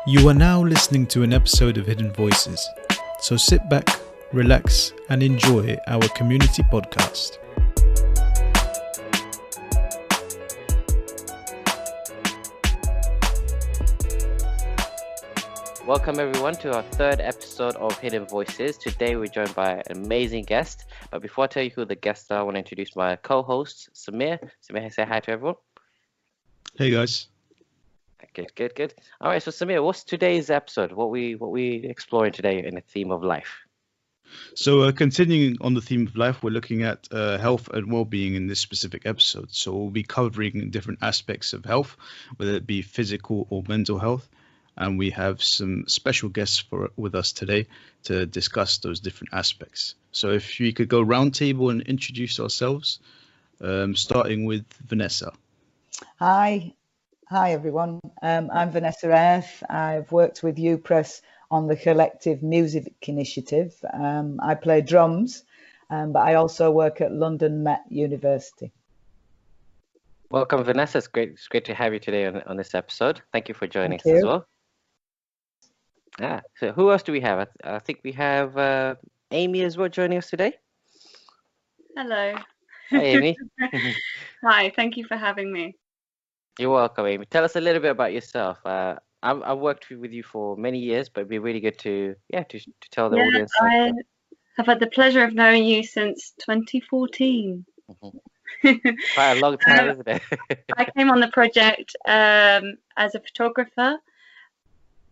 You are now listening to an episode of Hidden Voices, so sit back, relax, and enjoy our community podcast. Welcome everyone to our third episode of Hidden Voices. Today we're joined by an amazing guest. But before I tell you who the guests are, I want to introduce my co-host, Samir. Samir, say hi to everyone. Hey guys. Good. All right, so Samir, what's today's episode? What we exploring today in the theme of life? So continuing on the theme of life, we're looking at health and well-being in this specific episode. So we'll be covering different aspects of health, whether it be physical or mental health. And we have some special guests with us today to discuss those different aspects. So if we could go round table and introduce ourselves, starting with Vanessa. Hi everyone. I'm Vanessa Airth. I've worked with UPress on the Collective Music Initiative. I play drums, but I also work at London Met University. Welcome, Vanessa. It's great to have you today on this episode. Thank you for joining us Thank you. as well. So who else do we have? I think we have Aimee as well joining us today. Hello. Hi, Aimee. Hi, thank you for having me. You're welcome, Aimee. Tell us a little bit about yourself. I've worked with you for many years, but it'd be really good to tell the audience. I have had the pleasure of knowing you since 2014. Quite a long time, isn't it? I came on the project as a photographer,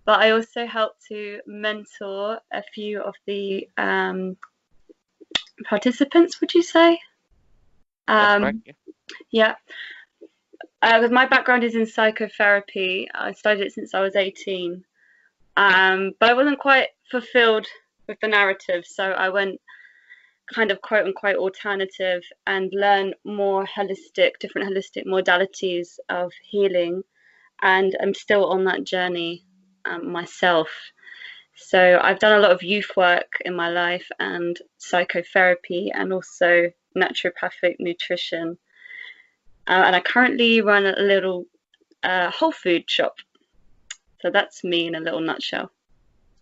but I also helped to mentor a few of the participants, would you say? That's right, yeah. My background is in psychotherapy. I studied it since I was 18, but I wasn't quite fulfilled with the narrative, so I went kind of quote unquote alternative and learned more different holistic modalities of healing, and I'm still on that journey myself. So I've done a lot of youth work in my life and psychotherapy and also naturopathic nutrition. And I currently run a little whole food shop. So that's me in a little nutshell.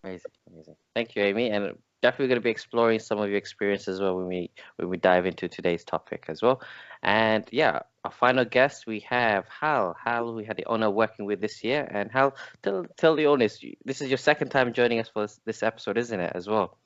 Amazing. Thank you, Aimee. And definitely going to be exploring some of your experiences as well when we dive into today's topic as well. And yeah, our final guest, we have Hal. Hal, we had the honor of working with this year. And Hal, tell the audience, this is your second time joining us for this episode, isn't it, as well?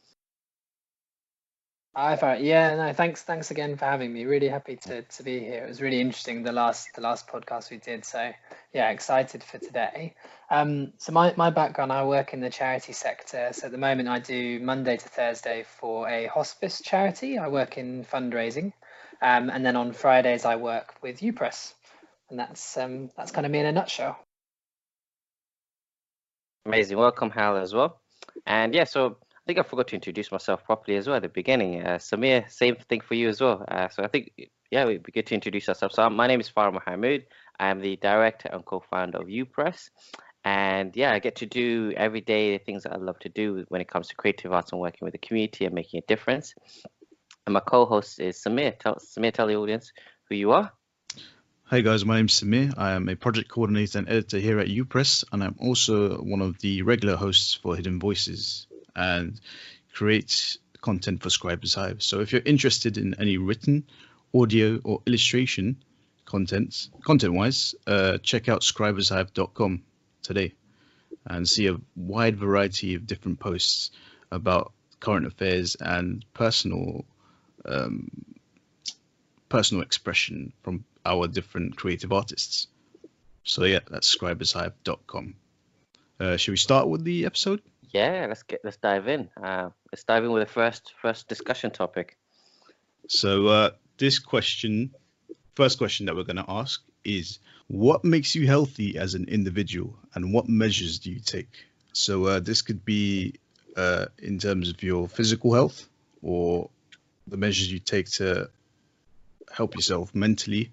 Hi, Farah. Yeah, no, thanks again for having me. Really happy to be here. It was really interesting the last podcast we did. So yeah, excited for today. So my background, I work in the charity sector. So at the moment I do Monday to Thursday for a hospice charity. I work in fundraising, and then on Fridays I work with UPress, and that's kind of me in a nutshell. Amazing. Welcome, Hal, as well. And yeah, so I think I forgot to introduce myself properly as well at the beginning. Samir, same thing for you as well. So I think, it'd be good to introduce ourselves. So my name is Farah Muhammad. I am the director and co-founder of UPress. And yeah, I get to do every day the things that I love to do when it comes to creative arts and working with the community and making a difference. And my co-host is Samir. Tell the audience who you are. Hi guys, my name's Samir. I am a project coordinator and editor here at UPress, and I'm also one of the regular hosts for Hidden Voices and create content for ScribersHive. So if you're interested in any written, audio, or illustration content-wise, check out ScribersHive.com today and see a wide variety of different posts about current affairs and personal expression from our different creative artists. So yeah, that's ScribersHive.com. Should we start with the episode? Yeah, let's dive in. Let's dive in with the first discussion topic. So first question that we're going to ask is, what makes you healthy as an individual, and what measures do you take? So this could be in terms of your physical health, or the measures you take to help yourself mentally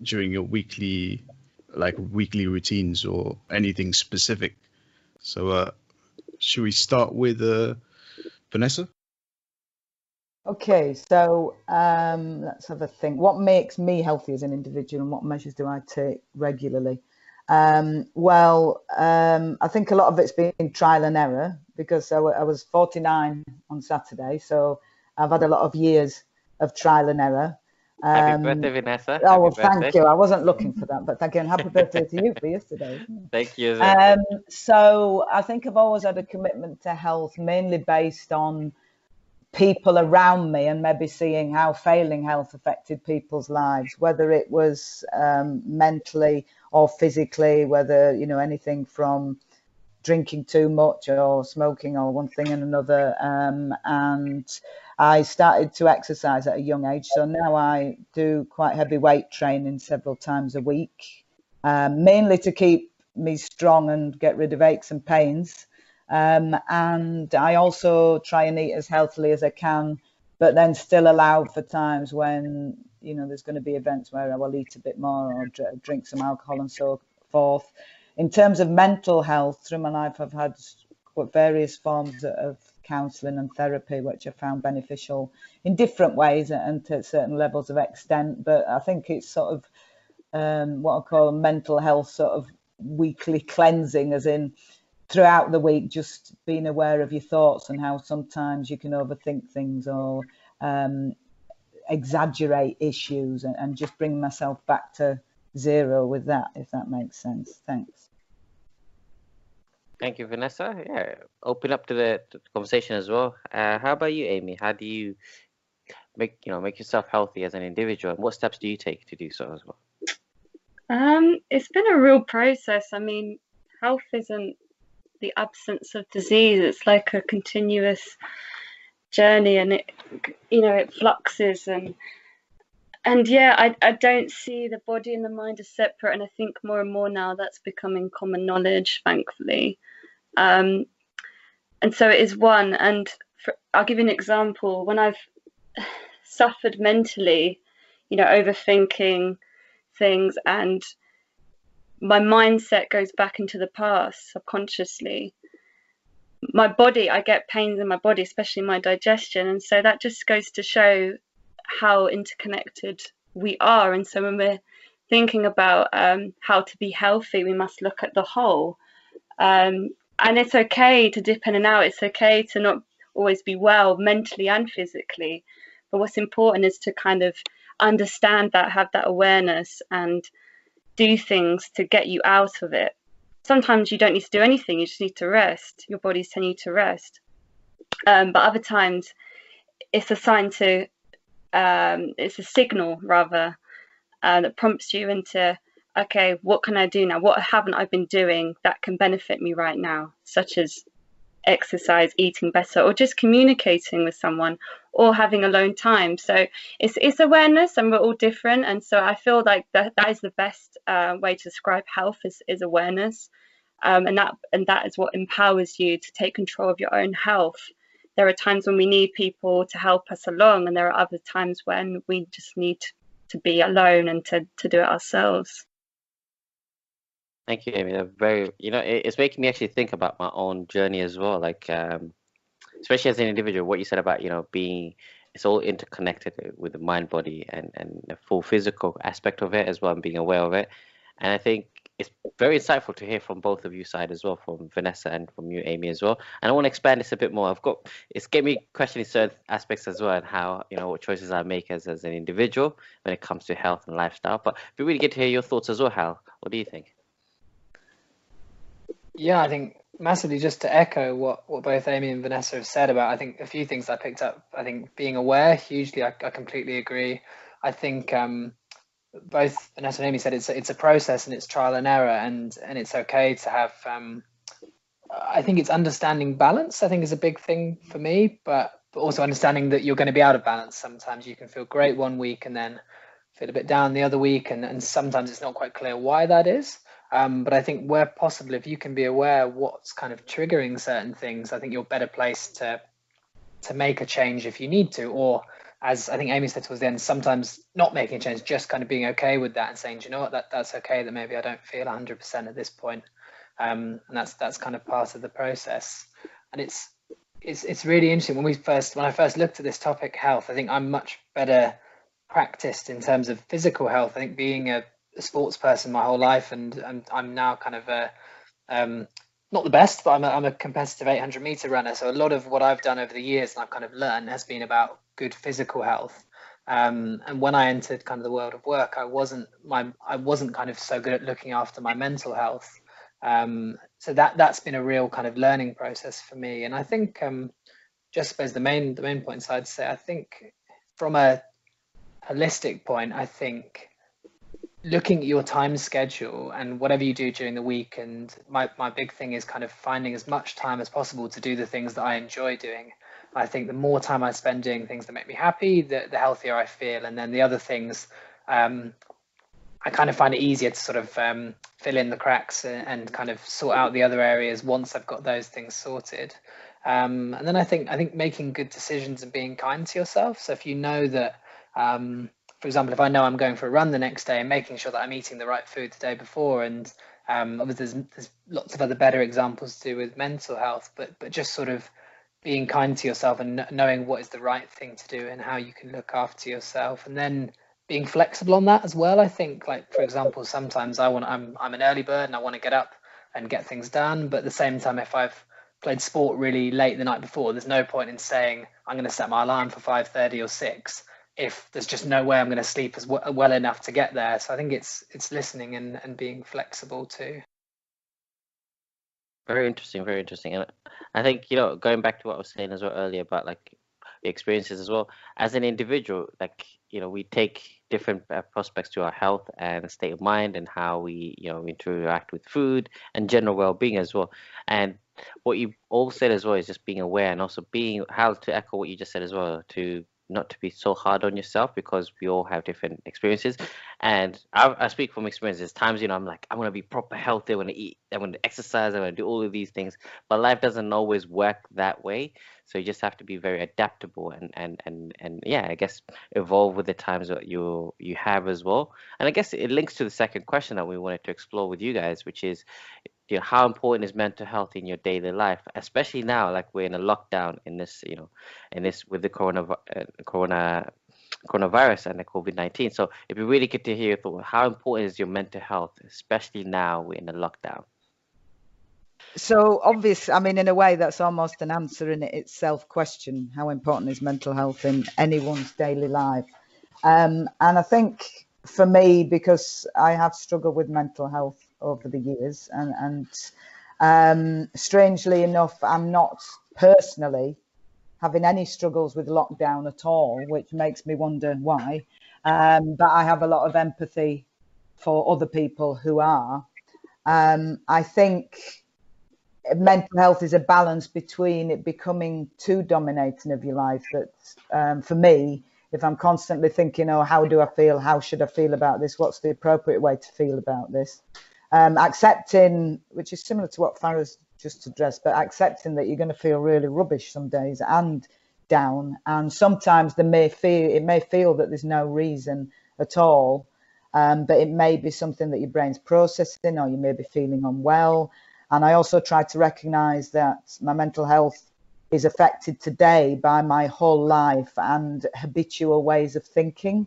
during your weekly routines, or anything specific. So should we start with Vanessa? Okay, so let's have a think. What makes me healthy as an individual, and what measures do I take regularly? I think a lot of it's been trial and error, because I was 49 on Saturday, so I've had a lot of years of trial and error. Happy birthday, Vanessa. Oh, well, Happy birthday. thank you. I wasn't looking for that, but thank you, and happy birthday to you for yesterday. Thank you. So I think I've always had a commitment to health, mainly based on people around me and maybe seeing how failing health affected people's lives, whether it was mentally or physically, whether, you know, anything from drinking too much or smoking or one thing and another. And I started to exercise at a young age. So now I do quite heavy weight training several times a week, mainly to keep me strong and get rid of aches and pains. And I also try and eat as healthily as I can, but then still allow for times when, you know, there's going to be events where I will eat a bit more or drink some alcohol and so forth. In terms of mental health, through my life, I've had various forms of counselling and therapy, which I found beneficial in different ways and to certain levels of extent. But I think it's sort of what I call a mental health sort of weekly cleansing, as in throughout the week, just being aware of your thoughts and how sometimes you can overthink things or exaggerate issues, and just bring myself back to zero with that, if that makes sense. Thanks. Thank you, Vanessa. Yeah, open up to the conversation as well. How about you, Aimee? How do you make yourself healthy as an individual, and what steps do you take to do so as well? It's been a real process. I mean, health isn't the absence of disease. It's like a continuous journey, and it fluxes and yeah, I don't see the body and the mind as separate, and I think more and more now that's becoming common knowledge, thankfully. And so it is one. And I'll give you an example. When I've suffered mentally, overthinking things, and my mindset goes back into the past subconsciously, my body, I get pains in my body, especially my digestion. And so that just goes to show how interconnected we are. And so when we're thinking about how to be healthy, we must look at the whole. And it's okay to dip in and out. It's okay to not always be well mentally and physically. But what's important is to kind of understand that, have that awareness, and do things to get you out of it. Sometimes you don't need to do anything. You just need to rest. Your body's telling you to rest. But other times it's a sign to, it's a signal rather, that prompts you into, okay, what can I do now? What haven't I been doing that can benefit me right now? Such as exercise, eating better, or just communicating with someone, or having alone time. So it's awareness, and we're all different. And so I feel like that is the best way to describe health is awareness. And that is what empowers you to take control of your own health. There are times when we need people to help us along, and there are other times when we just need to be alone and to do it ourselves. Thank you, Aimee. Very, it's making me actually think about my own journey as well. Like, especially as an individual, what you said about, being, it's all interconnected with the mind, body, and the full physical aspect of it as well, and being aware of it. And I think it's very insightful to hear from both of you side as well, from Vanessa and from you, Aimee, as well. And I want to expand this a bit more. It's getting me questioning certain aspects as well, and how, what choices I make as an individual when it comes to health and lifestyle. But we really get to hear your thoughts as well, Hal. What do you think? Yeah, I think massively, just to echo what both Aimee and Vanessa have said about, I think a few things I picked up. I think being aware, hugely, I completely agree. I think both Vanessa and Aimee said it's a process, and it's trial and error, and it's okay to have, I think it's understanding balance, I think, is a big thing for me, but also understanding that you're going to be out of balance. Sometimes you can feel great one week and then feel a bit down the other week, and sometimes it's not quite clear why that is. But I think where possible, if you can be aware what's kind of triggering certain things, I think you're better placed to make a change if you need to, or as I think Aimee said towards the end, sometimes not making a change, just kind of being okay with that and saying, do you know what, that's okay, that maybe I don't feel 100% at this point. And that's kind of part of the process. And it's really interesting. When I first looked at this topic, health, I think I'm much better practiced in terms of physical health. I think being a sports person my whole life, and I'm now kind of not the best, but I'm a competitive 800-meter runner. So a lot of what I've done over the years and I've kind of learned has been about good physical health. And when I entered kind of the world of work, I wasn't kind of so good at looking after my mental health. So that's been a real kind of learning process for me. And I think just suppose the main points I'd say, I think from a holistic point, I think looking at your time schedule and whatever you do during the week, and my big thing is kind of finding as much time as possible to do the things that I enjoy doing. I think the more time I spend doing things that make me happy, the healthier I feel. And then the other things, I kind of find it easier to sort of fill in the cracks and kind of sort out the other areas once I've got those things sorted. And then I think making good decisions and being kind to yourself. So if you know that, for example, if I know I'm going for a run the next day, and making sure that I'm eating the right food the day before, and obviously there's lots of other better examples to do with mental health, but just sort of being kind to yourself and knowing what is the right thing to do and how you can look after yourself, and then being flexible on that as well. I think, like, for example, sometimes I'm an early bird and I want to get up and get things done, but at the same time, if I've played sport really late the night before, there's no point in saying I'm going to set my alarm for 5:30 or 6 if there's just no way I'm going to sleep as well enough to get there. So I think it's listening and being flexible too. Very interesting, very interesting. And I think, going back to what I was saying as well earlier about like the experiences as well, as an individual, like, we take different prospects to our health and state of mind and how we interact with food and general well-being as well. And what you all said as well is just being aware, and also being, how to echo what you just said as well, to not to be so hard on yourself, because we all have different experiences. And I speak from experience. There's times, I'm like, I want to be proper healthy, I want to eat, I want to exercise, I want to do all of these things, but life doesn't always work that way. So you just have to be very adaptable and yeah, I guess evolve with the times that you have as well. And I guess it links to the second question that we wanted to explore with you guys, which is, how important is mental health in your daily life, especially now, like we're in a lockdown in this, with the coronavirus and the COVID-19. So it'd be really good to hear your thoughts. How important is your mental health, especially now we're in a lockdown? So obvious, I mean, in a way, that's almost an answer in itself question. How important is mental health in anyone's daily life? And I think for me, because I have struggled with mental health over the years, and strangely enough, I'm not personally having any struggles with lockdown at all, which makes me wonder why. But I have a lot of empathy for other people who are. I think mental health is a balance between it becoming too dominating of your life. That for me, if I'm constantly thinking, how do I feel? How should I feel about this? What's the appropriate way to feel about this? Accepting, which is similar to what Farah's just addressed, but accepting that you're going to feel really rubbish some days and down. And sometimes it may feel that there's no reason at all, but it may be something that your brain's processing, or you may be feeling unwell. And I also try to recognize that my mental health is affected today by my whole life and habitual ways of thinking.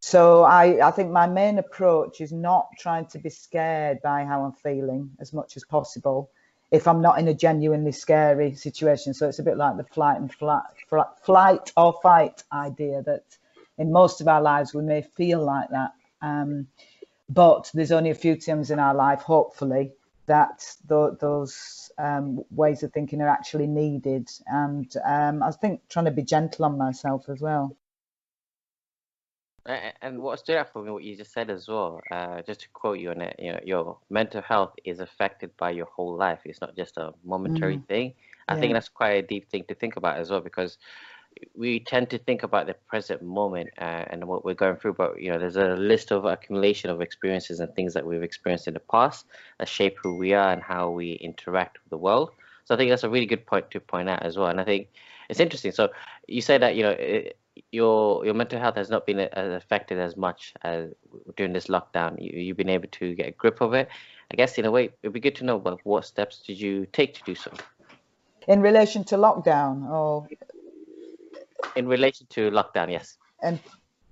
So I think my main approach is not trying to be scared by how I'm feeling as much as possible if I'm not in a genuinely scary situation. So it's a bit like the flight or fight idea, that in most of our lives we may feel like that. But there's only a few times in our life, hopefully, that those ways of thinking are actually needed. And I think trying to be gentle on myself as well. And what stood out for me, what you just said as well, just to quote you on it, your mental health is affected by your whole life. It's not just a momentary thing. I think that's quite a deep thing to think about as well, because we tend to think about the present moment and what we're going through, but there's a list of accumulation of experiences and things that we've experienced in the past that shape who we are and how we interact with the world. So I think that's a really good point to point out as well. And I think it's interesting. So you say that your mental health has not been as affected as much as during this lockdown. You've been able to get a grip of it. I guess in a way it'd be good to know, well, what steps did you take to do so? In relation to lockdown, or in relation to lockdown, yes. And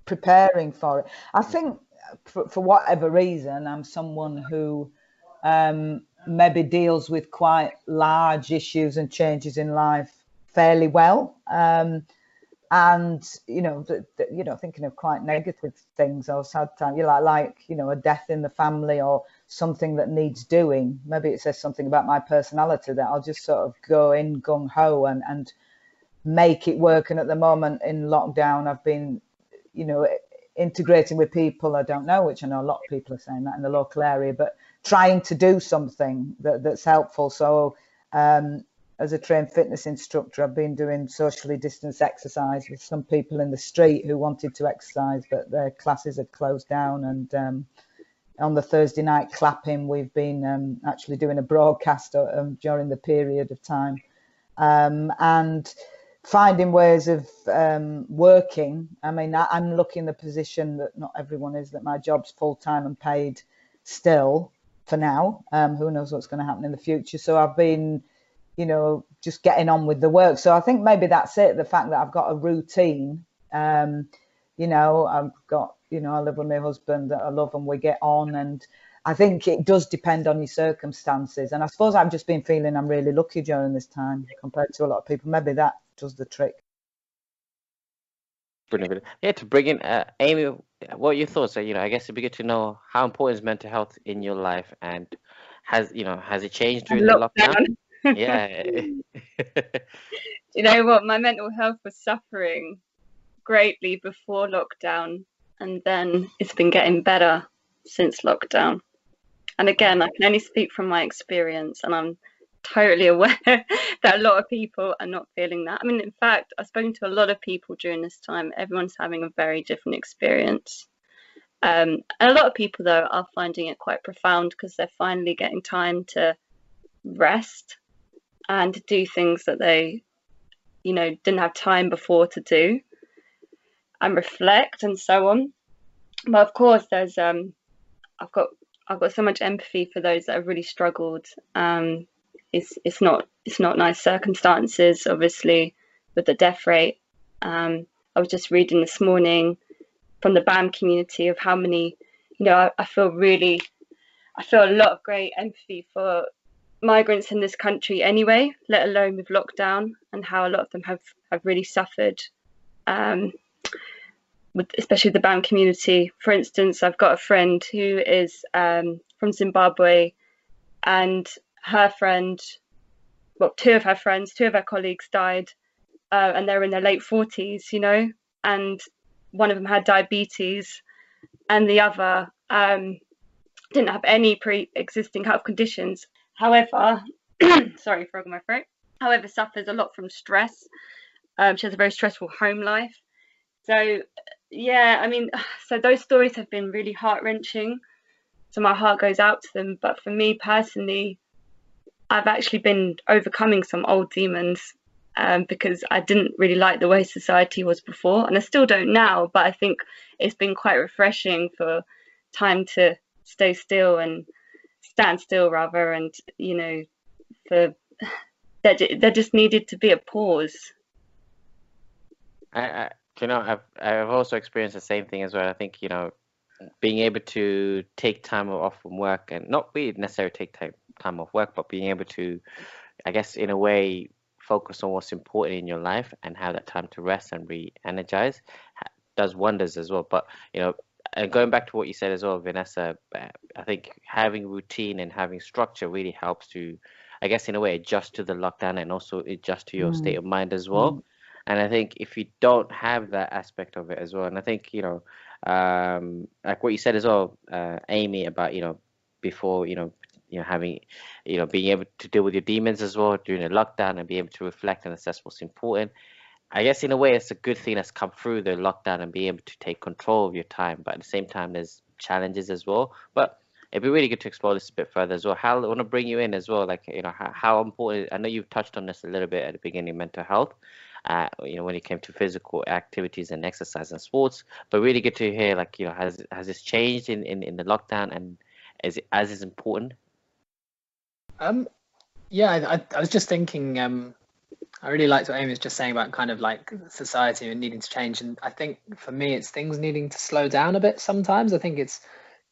preparing for it. I think for whatever reason, I'm someone who maybe deals with quite large issues and changes in life fairly well. And thinking of quite negative things or sad time, like a death in the family or something that needs doing. Maybe it says something about my personality that I'll just sort of go in gung ho and make it work. And at the moment in lockdown, I've been, integrating with people I don't know, which I know a lot of people are saying that in the local area, but trying to do something that's helpful. So as a trained fitness instructor, I've been doing socially distanced exercise with some people in the street who wanted to exercise, but their classes had closed down. And on the Thursday night clapping, we've been actually doing a broadcast during the period of time, and finding ways of working. I mean, I'm lucky in the position that not everyone is, that my job's full-time and paid still for now. Who knows what's going to happen in the future. So I've been, just getting on with the work. So I think maybe that's it. The fact that I've got a routine, I've got, I live with my husband that I love and we get on. And I think it does depend on your circumstances. And I suppose I've just been feeling I'm really lucky during this time compared to a lot of people. Maybe that does the trick. Brilliant. Yeah, to bring in Aimee, what are your thoughts? I guess it'd be good to know how important is mental health in your life, and has it changed during the lockdown? Yeah. You know what? My mental health was suffering greatly before lockdown, and then it's been getting better since lockdown. And again, I can only speak from my experience, and I'm totally aware that a lot of people are not feeling that. I mean, in fact, I've spoken to a lot of people during this time. Everyone's having a very different experience. And a lot of people, though, are finding it quite profound because they're finally getting time to rest and to do things that they, didn't have time before to do, and reflect and so on. But of course, there's I've got so much empathy for those that have really struggled. It's not nice circumstances, obviously, with the death rate. I was just reading this morning from the BAM community of how many, I feel a lot of great empathy for migrants in this country anyway, let alone with lockdown, and how a lot of them have really suffered, especially the BAM community. For instance, I've got a friend who is from Zimbabwe, and her friend, two of her colleagues died, and they're in their late 40s, and one of them had diabetes, and the other didn't have any pre-existing health conditions. However, sorry, frog in my throat. However, suffers a lot from stress. She has a very stressful home life. So, yeah, I mean, so those stories have been really heart-wrenching. So my heart goes out to them. But for me personally, I've actually been overcoming some old demons because I didn't really like the way society was before. And I still don't now, but I think it's been quite refreshing for time to stay still and stand still rather. And, there just needed to be a pause. I've also experienced the same thing as well. I think, being able to take time off from work, and not really necessarily take time off work, but being able to, I guess, in a way, focus on what's important in your life and have that time to rest and re-energize does wonders as well. But, and going back to what you said as well, Vanessa, I think having routine and having structure really helps to, I guess, in a way, adjust to the lockdown and also adjust to your state of mind as well. And I think if you don't have that aspect of it as well, and I think, like what you said as well, Aimee, about, before, having, being able to deal with your demons as well during the lockdown and be able to reflect and assess what's important. I guess in a way, it's a good thing that's come through the lockdown and be able to take control of your time. But at the same time, there's challenges as well. But it'd be really good to explore this a bit further as well. Hal, I want to bring you in as well. Like, how important, I know you've touched on this a little bit at the beginning, mental health, when it came to physical activities and exercise and sports, but really good to hear, like, has this changed in the lockdown, and is it as important? Yeah, I was just thinking, I really liked what Aimee was just saying about kind of like society and needing to change. And I think for me, it's things needing to slow down a bit sometimes. I think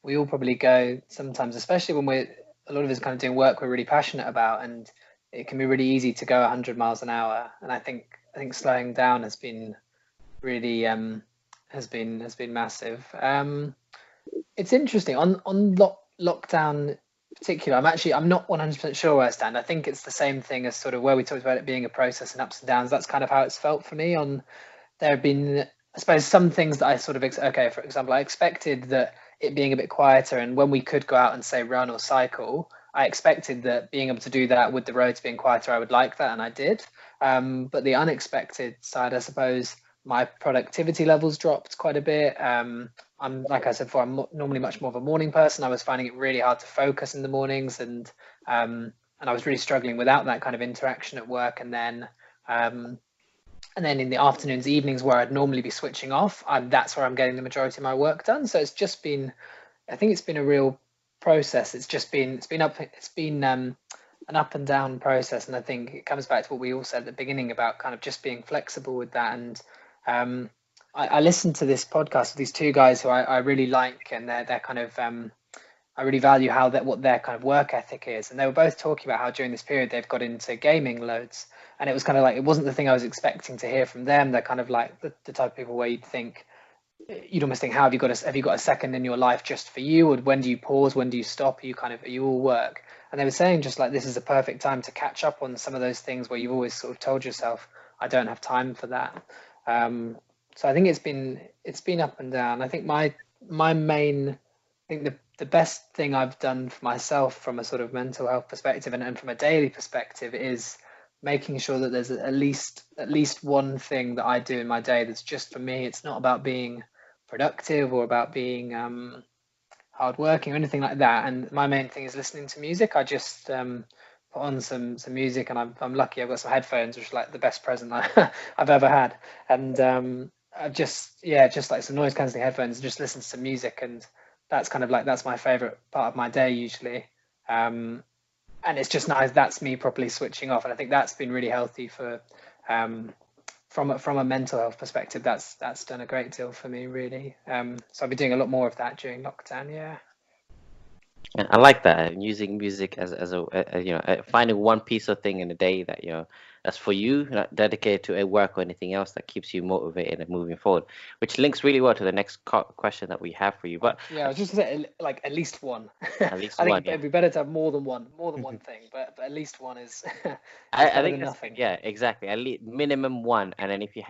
we all probably go sometimes, especially when a lot of us kind of doing work we're really passionate about, and it can be really easy to go 100 miles an hour. And I think slowing down has been really has been massive. It's interesting on lockdown in particular. I'm not 100% sure where I stand. I think it's the same thing as sort of where we talked about it being a process and ups and downs. That's kind of how it's felt for me. There have been, I suppose, some things that I sort of for example, I expected that it being a bit quieter, and when we could go out and say run or cycle, I expected that being able to do that with the roads being quieter, I would like that, and I did. But the unexpected side, I suppose, my productivity levels dropped quite a bit. I'm, like I said before, I'm normally much more of a morning person. I was finding it really hard to focus in the mornings, and I was really struggling without that kind of interaction at work. And then in the afternoons, evenings, where I'd normally be switching off, that's where I'm getting the majority of my work done. So it's just been, I think it's been a real process. It's been an up and down process, and I think it comes back to what we all said at the beginning about kind of just being flexible with that. And I listened to this podcast with these two guys who I really like, and they're kind of I really value what their kind of work ethic is, and they were both talking about how during this period they've got into gaming loads, and it was kind of like, it wasn't the thing I was expecting to hear from them. They're kind of like the type of people where you'd almost think, have you got a second in your life just for you, or when do you pause, when do you stop, are you all work? And they were saying just like, this is a perfect time to catch up on some of those things where you've always sort of told yourself, I don't have time for that. So I think it's been up and down. I think the best thing I've done for myself from a sort of mental health perspective and from a daily perspective is making sure that there's at least one thing that I do in my day that's just for me. It's not about being productive or about being hardworking or anything like that. And my main thing is listening to music. I just put on some music, and I'm lucky I've got some headphones, which is like the best present I've ever had. And I've just like some noise cancelling headphones and just listen to some music, and that's my favorite part of my day usually. And it's just nice. That's me properly switching off, and I think that's been really healthy for from a mental health perspective. That's done a great deal for me, really. So I've been doing a lot more of that during lockdown. Yeah. And I like that, and using music as finding one piece of thing in a day that that's for you, not dedicated to a work or anything else, that keeps you motivated and moving forward, which links really well to the next question that we have for you. But yeah, I was just gonna say, like, at least one. At least I think one, it'd be better to have more than one thing, but at least one is. I think nothing. Yeah, exactly. At least minimum one, and then if you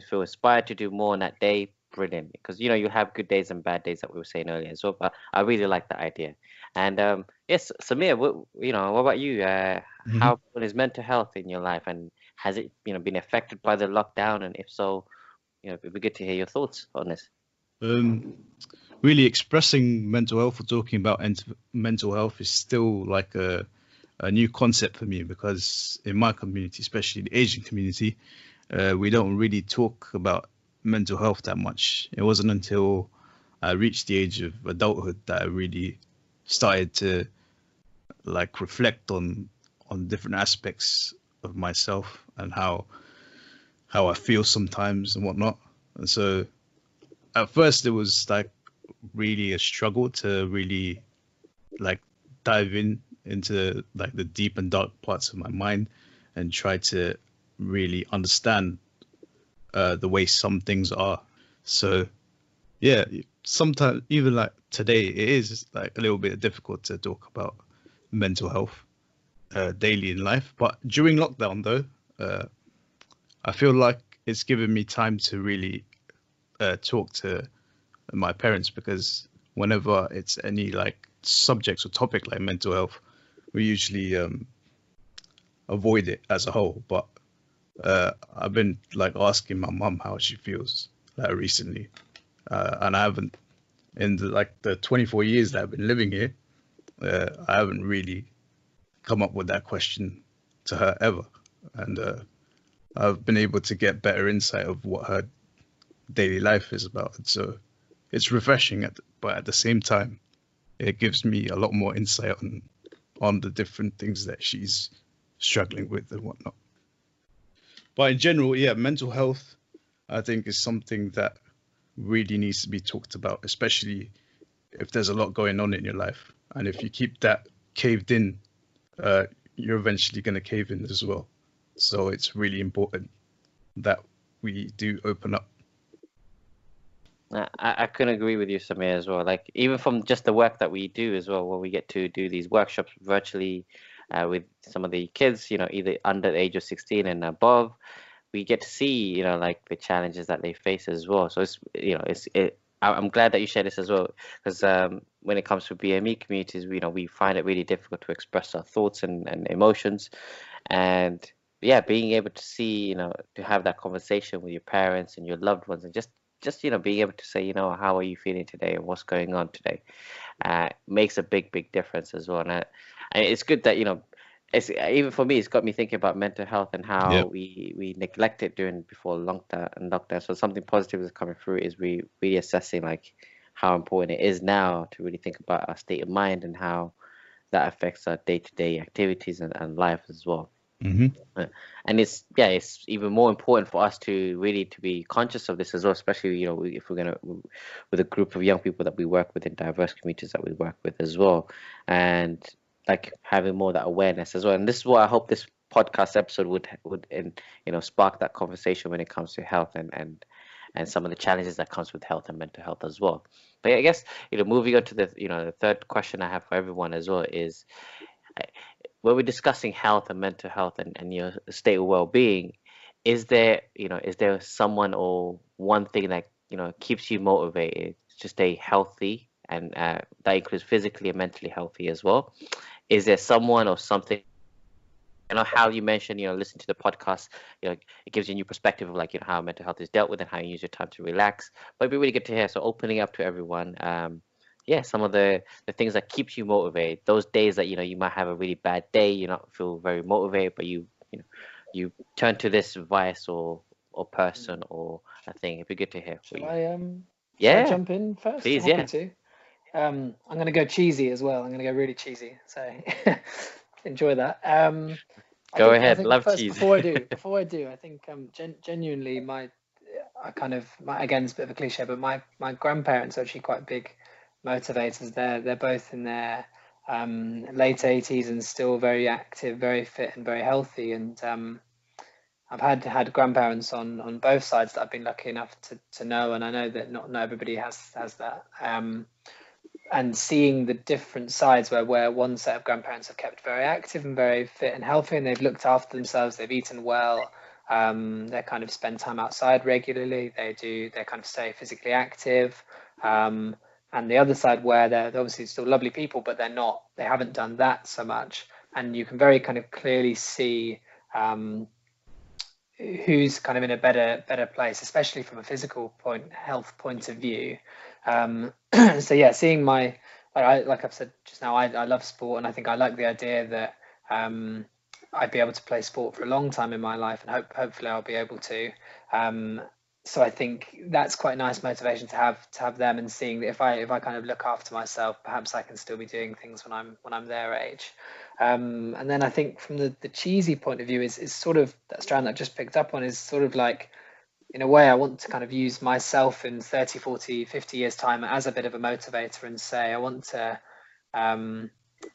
feel inspired to do more on that day, brilliant. Because you have good days and bad days that we were saying earlier as well. But I really like that idea. And yes, Samir, what about you? How important is mental health in your life, and has it been affected by the lockdown? And if so, it'd be good to hear your thoughts on this. Really expressing mental health or talking about mental health is still like a new concept for me, because in my community, especially the Asian community, we don't really talk about mental health that much. It wasn't until I reached the age of adulthood that I really started to like reflect on different aspects of myself and how I feel sometimes and whatnot. And so at first it was like really a struggle to really like dive into like the deep and dark parts of my mind and try to really understand the way some things are. So yeah, sometimes even like today it is like a little bit difficult to talk about mental health daily in life. But during lockdown though, I feel like it's given me time to really talk to my parents, because whenever it's any like subjects or topic like mental health, we usually avoid it as a whole. But I've been like asking my mum how she feels like recently, and I haven't, in the 24 years that I've been living here, I haven't really come up with that question to her ever, and I've been able to get better insight of what her daily life is about. So it's refreshing, but at the same time, it gives me a lot more insight on the different things that she's struggling with and whatnot. But in general, yeah, mental health, I think, is something that really needs to be talked about, especially if there's a lot going on in your life. And if you keep that caved in, you're eventually going to cave in as well. So it's really important that we do open up. I couldn't agree with you, Samir, as well. Like, even from just the work that we do as well, when we get to do these workshops virtually with some of the kids, either under the age of 16 and above, we get to see, like the challenges that they face as well. So I'm glad that you share this as well, because when it comes to BME communities, we find it really difficult to express our thoughts and emotions, and yeah, being able to see, to have that conversation with your parents and your loved ones, and just being able to say, how are you feeling today and what's going on today, makes a big difference as well. And it's good that, it's, even for me, it's got me thinking about mental health and how we neglect it before lockdown. So something positive is coming through is we really assessing like how important it is now to really think about our state of mind and how that affects our day-to-day activities and life as well. Mm-hmm. And it's even more important for us to be conscious of this as well, especially if we're gonna, with a group of young people that we work with in diverse communities that we work with as well, and like having more of that awareness as well. And this is what I hope this podcast episode would spark that conversation when it comes to health and some of the challenges that comes with health and mental health as well. But I guess moving on to the third question I have for everyone as well is, when we're discussing health and mental health and your state of well-being, is there someone or one thing that keeps you motivated to stay healthy, and that includes physically and mentally healthy as well? Is there someone or something? How you mentioned, listening to the podcast, it gives you a new perspective of like, how mental health is dealt with and how you use your time to relax. But it'd be really good to hear. So opening up to everyone, some of the things that keeps you motivated, those days that you might have a really bad day, you not feel very motivated, but you turn to this vice or person or a thing. It'd be good to hear. Shall I jump in first? Please, Happy to. I'm going to go cheesy as well. I'm going to go really cheesy. So enjoy that. Go ahead. Love first, cheese. Before I do, I think genuinely again, it's a bit of a cliche, but my grandparents are actually quite big motivators. They're both in their late 80s and still very active, very fit and very healthy. And I've had grandparents on both sides that I've been lucky enough to know, and I know that not everybody has that. And seeing the different sides where one set of grandparents have kept very active and very fit and healthy, and they've looked after themselves, they've eaten well, they kind of spend time outside regularly, they kind of stay physically active. And the other side where they're obviously still lovely people, but they haven't done that so much. And you can very kind of clearly see who's kind of in a better place, especially from a physical health point of view. So yeah, seeing like I've said just now, I love sport, and I think I like the idea that I'd be able to play sport for a long time in my life, and hopefully I'll be able to. So I think that's quite a nice motivation to have them, and seeing that if I kind of look after myself, perhaps I can still be doing things when I'm their age. And then I think from the cheesy point of view is sort of that strand that I just picked up on, is sort of like, in a way, I want to kind of use myself in 30, 40, 50 years time as a bit of a motivator, and say I want to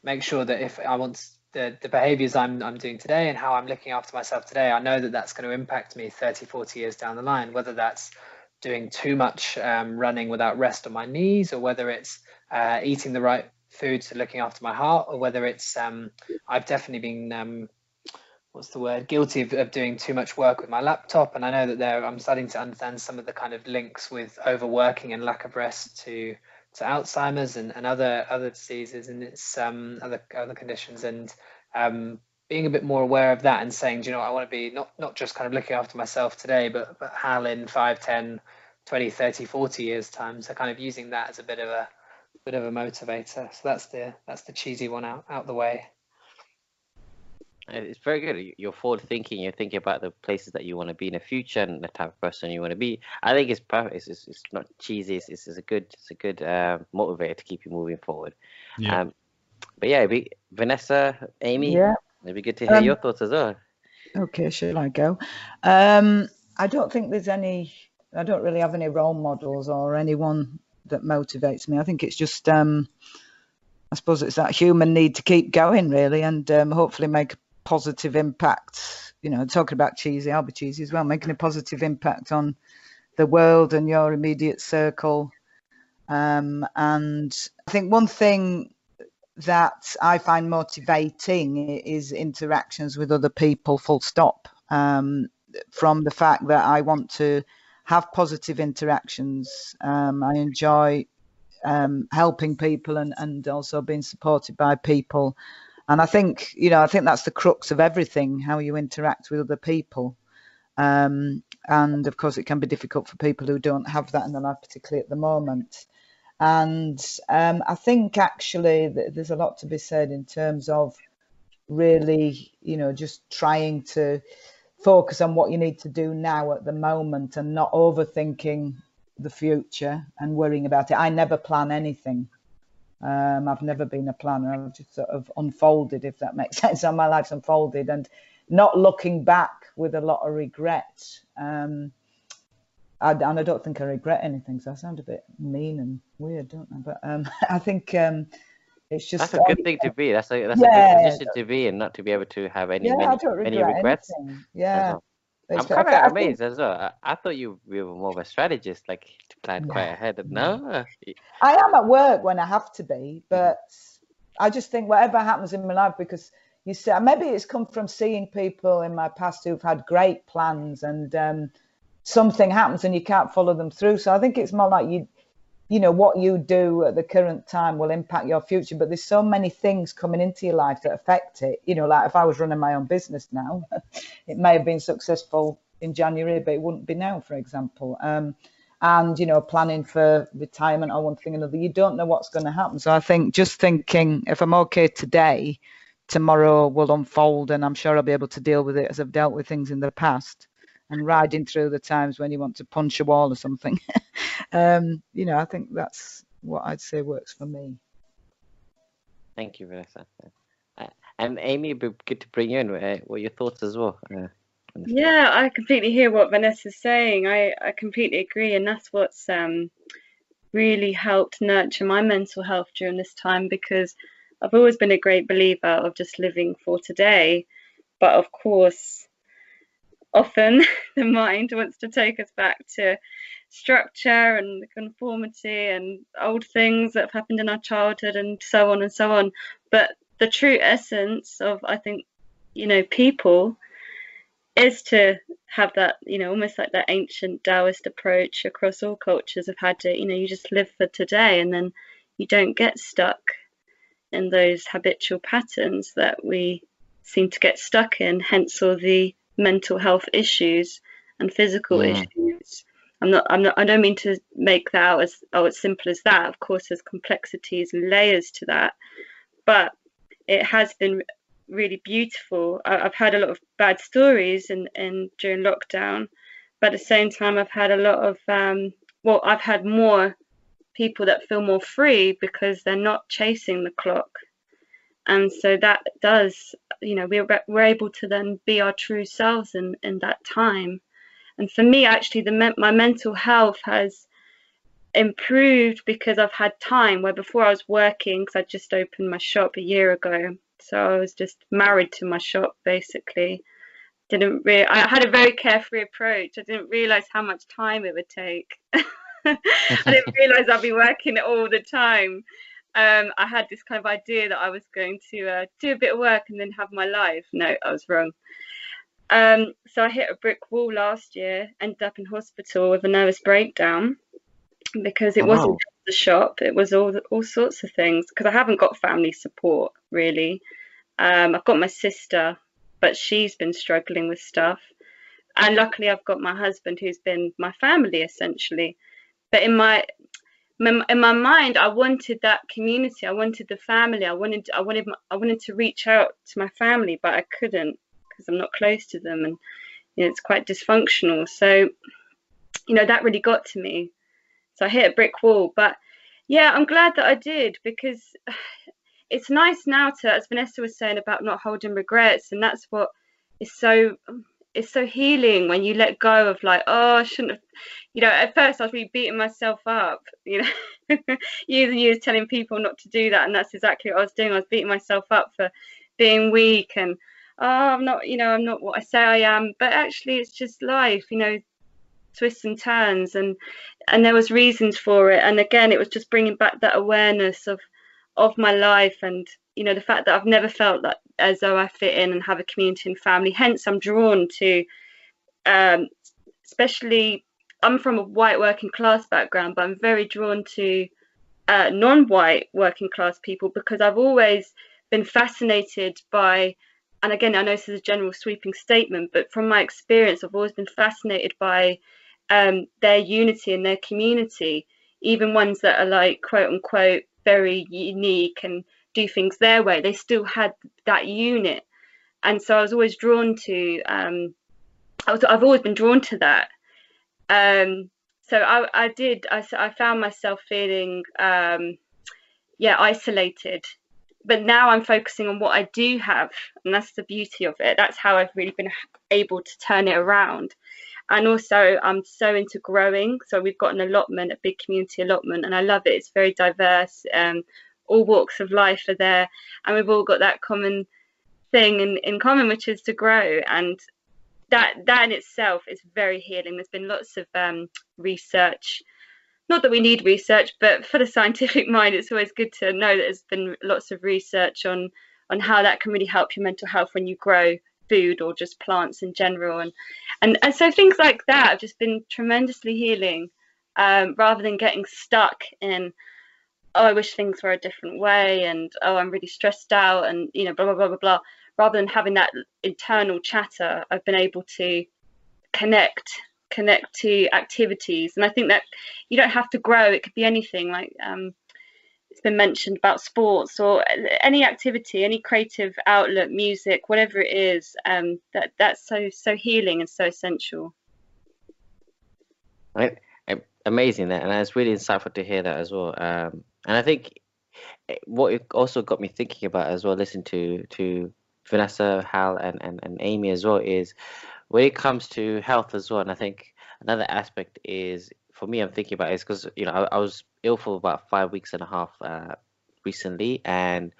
make sure that if I want the behaviors I'm doing today and how I'm looking after myself today, I know that that's going to impact me 30, 40 years down the line, whether that's doing too much running without rest on my knees, or whether it's eating the right foods to looking after my heart, or whether it's I've definitely been guilty of doing too much work with my laptop, and I know that I'm starting to understand some of the kind of links with overworking and lack of rest to Alzheimer's and other diseases, and it's other conditions, and being a bit more aware of that and saying, I want to be not just kind of looking after myself today, but how in 5, 10, 20, 30, 40 years time. So kind of using that as a bit of a motivator. So that's the cheesy one out the way. It's very good. You're forward thinking. You're thinking about the places that you want to be in the future and the type of person you want to be. I think it's perfect. It's not cheesy. It's a good motivator to keep you moving forward. Yeah. But yeah, Vanessa, Aimee, it'd be good to hear your thoughts as well. Okay, shall I go? I don't think there's any. I don't really have any role models or anyone that motivates me. I think it's just. I suppose it's that human need to keep going, really, and hopefully make a positive impact. You know, talking about cheesy, I'll be cheesy as well. Making a positive impact on the world and your immediate circle. And I think one thing that I find motivating is interactions with other people, full stop. From the fact that I want to have positive interactions. I enjoy helping people and also being supported by people. And I think, I think that's the crux of everything, how you interact with other people. And of course, it can be difficult for people who don't have that in their life, particularly at the moment. And I think actually there's a lot to be said in terms of really, just trying to focus on what you need to do now at the moment and not overthinking the future and worrying about it. I never plan anything. I've never been a planner. I've just sort of unfolded, if that makes sense. So my life's unfolded and not looking back with a lot of regret. And I don't think I regret anything, so I sound a bit mean and weird, don't I? But I think it's just... That's a good thing to be. That's a good position to be in, not to be able to have any regrets. Anything. Yeah. I'm kind of amazed as well. I thought you were more of a strategist, like to plan quite ahead. No? I am at work when I have to be, but I just think whatever happens in my life, because you see, maybe it's come from seeing people in my past who've had great plans and something happens and you can't follow them through. So I think it's more like what you do at the current time will impact your future, but there's so many things coming into your life that affect it. Like if I was running my own business now, it may have been successful in January, but it wouldn't be now, for example. And, planning for retirement or one thing or another, you don't know what's going to happen. So I think just thinking, if I'm okay today, tomorrow will unfold and I'm sure I'll be able to deal with it as I've dealt with things in the past. And riding through the times when you want to punch a wall or something. I think that's what I'd say works for me. Thank you, Vanessa. And Aimee, it'd be good to bring you in. What are your thoughts as well? Yeah, I completely hear what Vanessa's saying. I completely agree. And that's what's really helped nurture my mental health during this time, because I've always been a great believer of just living for today. But of course, often the mind wants to take us back to structure and conformity and old things that have happened in our childhood and so on and so on. But the true essence of, I think, people is to have that, almost like that ancient Taoist approach across all cultures of how to, you just live for today, and then you don't get stuck in those habitual patterns that we seem to get stuck in, hence all the mental health issues and physical issues. I don't mean to make that out as simple as that. Of course, there's complexities and layers to that, but it has been really beautiful. I've had a lot of bad stories and during lockdown, but at the same time, I've had a lot of I've had more people that feel more free because they're not chasing the clock. And so that does, we're able to then be our true selves in that time. And for me, actually, my mental health has improved because I've had time, where before I was working, because I just opened my shop a year ago. So I was just married to my shop, basically. I had a very carefree approach. I didn't realize how much time it would take. I didn't realize I'd be working all the time. I had this kind of idea that I was going to do a bit of work and then have my life. No, I was wrong. So I hit a brick wall last year, ended up in hospital with a nervous breakdown because it wasn't just the shop, it was all sorts of things, because I haven't got family support, really. I've got my sister, but she's been struggling with stuff. And luckily I've got my husband, who's been my family, essentially. But in my mind, I wanted that community. I wanted the family. I wanted to reach out to my family, but I couldn't because I'm not close to them, and it's quite dysfunctional. So, that really got to me. So I hit a brick wall. But yeah, I'm glad that I did, because it's nice now to, as Vanessa was saying about not holding regrets, and that's what it's so healing when you let go of like, oh, I shouldn't have, at first I was really beating myself up, years and years telling people not to do that, and that's exactly what I was doing. I was beating myself up for being weak and, oh, I'm not what I say I am, but actually it's just life, twists and turns, and there was reasons for it, and again it was just bringing back that awareness of my life, and the fact that I've never felt that as though I fit in and have a community and family. Hence I'm drawn to, especially, I'm from a white working class background, but I'm very drawn to non-white working class people, because I've always been fascinated by, and again I know this is a general sweeping statement, but from my experience I've always been fascinated by their unity and their community, even ones that are like quote unquote very unique and do things their way, they still had that unit. And so I was always drawn to I've always been drawn to that. So I found myself feeling isolated, but now I'm focusing on what I do have, and that's the beauty of it. That's how I've really been able to turn it around. And also I'm so into growing, so we've got an allotment, a big community allotment, and I love it. It's very diverse, all walks of life are there, and we've all got that common thing in common, which is to grow. And that in itself is very healing. There's been lots of research, not that we need research, but for the scientific mind it's always good to know that there's been lots of research on how that can really help your mental health when you grow food or just plants in general, and so things like that have just been tremendously healing, rather than getting stuck in, oh, I wish things were a different way, and oh, I'm really stressed out, and blah blah blah blah blah. Rather than having that internal chatter, I've been able to connect to activities. And I think that you don't have to grow, it could be anything, like it's been mentioned about sports or any activity, any creative outlet, music, whatever it is, that's so healing and so essential. Right. Amazing, that, and it's really insightful to hear that as well. And I think what it also got me thinking about as well, listening to Vanessa, Hal, and Aimee as well, is when it comes to health as well. And I think another aspect is, for me, I'm thinking about is because I was ill for about 5 weeks and a half recently, and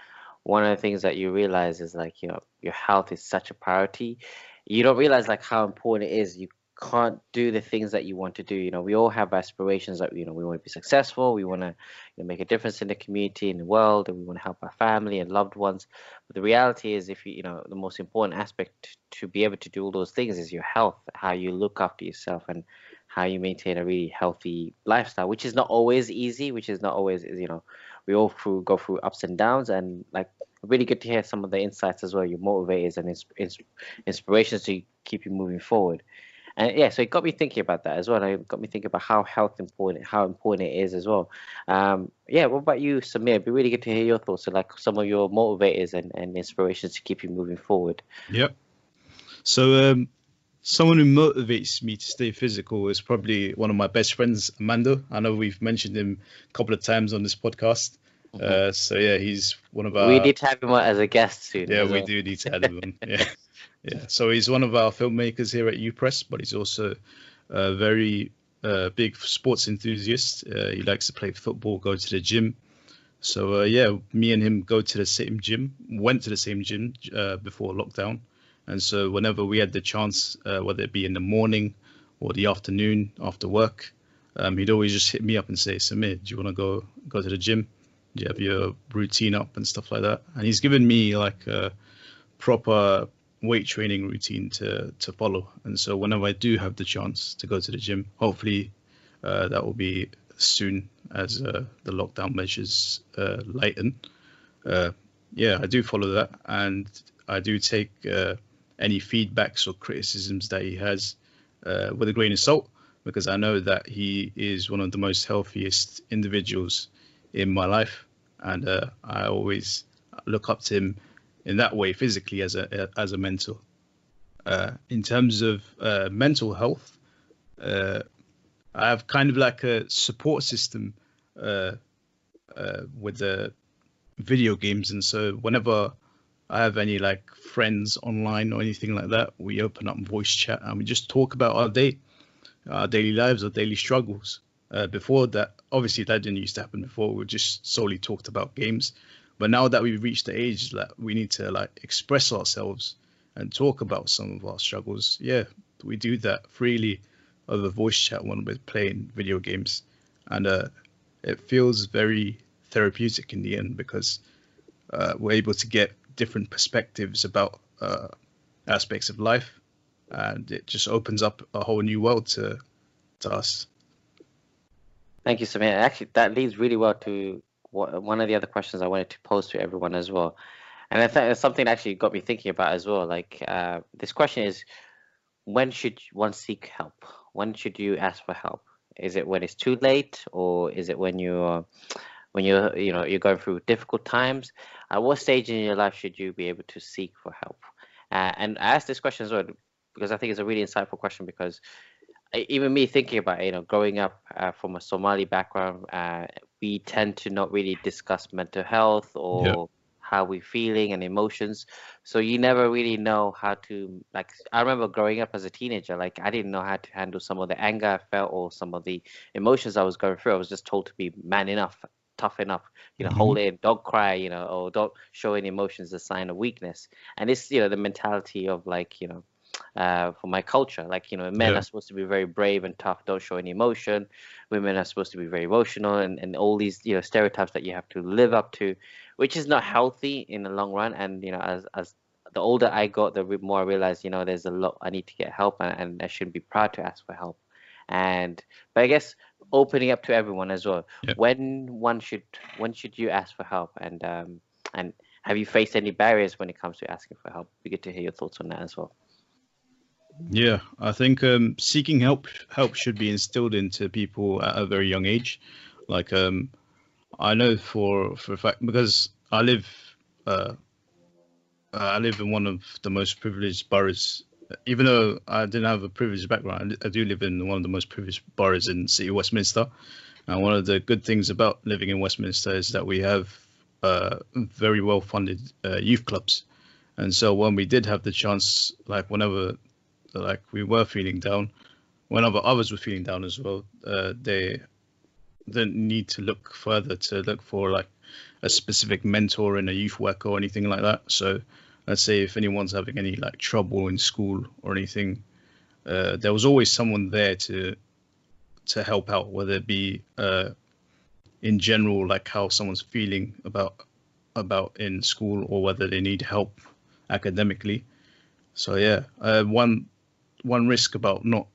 one of the things that you realize is like your health is such a priority. You don't realize like how important it is. You can't do the things that you want to do. We all have aspirations that we want to be successful, we want to make a difference in the community, in the world, and we want to help our family and loved ones. But the reality is, if the most important aspect to be able to do all those things is your health, how you look after yourself, and how you maintain a really healthy lifestyle, which is not always easy, which is not always, we all go through ups and downs. And like, really good to hear some of the insights as well, your motivators and inspirations to keep you moving forward. And yeah, so it got me thinking about that as well. And it got me thinking about how important it is as well. What about you, Samir? It'd be really good to hear your thoughts, so like some of your motivators and inspirations to keep you moving forward. Yep. So someone who motivates me to stay physical is probably one of my best friends, Amanda. I know we've mentioned him a couple of times on this podcast. Mm-hmm. So yeah, he's one of our... We need to have him as a guest soon. Yeah, we do need to have him on. Yeah. Yeah, so he's one of our filmmakers here at UPress, but he's also a very big sports enthusiast. He likes to play football, go to the gym. So me and him went to the same gym before lockdown. And so whenever we had the chance, whether it be in the morning or the afternoon after work, he'd always just hit me up and say, Samir, do you want to go to the gym? Do you have your routine up and stuff like that? And he's given me like a proper weight training routine to follow. And so whenever I do have the chance to go to the gym, hopefully that will be soon as the lockdown measures lighten. I do follow that, and I do take any feedbacks or criticisms that he has with a grain of salt, because I know that he is one of the most healthiest individuals in my life, and I always look up to him in that way, physically as a mentor. In terms of mental health, I have kind of like a support system with the video games, and so whenever I have any like friends online or anything like that, we open up voice chat and we just talk about our day, our daily lives, our daily struggles. Before that, obviously that didn't used to happen before. We just solely talked about games. But now that we've reached the age that we need to like express ourselves and talk about some of our struggles, yeah, we do that freely over voice chat when we're playing video games. And it feels very therapeutic in the end because we're able to get different perspectives about aspects of life, and it just opens up a whole new world to us. Thank you, Samir. Actually, that leads really well to one of the other questions I wanted to pose to everyone as well. And I think it's something that actually got me thinking about as well. Like, this question is, when should one seek help? When should you ask for help? Is it when it's too late, or is it when you're you're going through difficult times? At what stage in your life should you be able to seek for help? And I ask this question as well because I think it's a really insightful question, because even me thinking about it, growing up from a Somali background, we tend to not really discuss mental health or how we're feeling and emotions. So you never really know how to, like, I remember growing up as a teenager, like I didn't know how to handle some of the anger I felt or some of the emotions I was going through. I was just told to be man enough, tough enough, hold it, don't cry, or don't show any emotions, a sign of weakness. And this, the mentality of like, for my culture, like, men are supposed to be very brave and tough, don't show any emotion. Women are supposed to be very emotional, and all these, stereotypes that you have to live up to, which is not healthy in the long run. And, as the older I got, the more I realized, there's a lot I need to get help, and I shouldn't be proud to ask for help. But I guess opening up to everyone as well. When should you ask for help? And have you faced any barriers when it comes to asking for help? We get to hear your thoughts on that as well. Yeah, I think seeking help should be instilled into people at a very young age. Like I know for a fact, because I live in one of the most privileged boroughs. Even though I didn't have a privileged background, I do live in one of the most privileged boroughs in the city of Westminster. And one of the good things about living in Westminster is that we have very well-funded youth clubs. And so when we did have the chance, like whenever like we were feeling down, whenever others were feeling down as well, they didn't need to look further to look for like a specific mentor in a youth worker or anything like that. So let's say if anyone's having any like trouble in school or anything, there was always someone there to help out, whether it be in general, like how someone's feeling about in school, or whether they need help academically. So yeah, one risk about not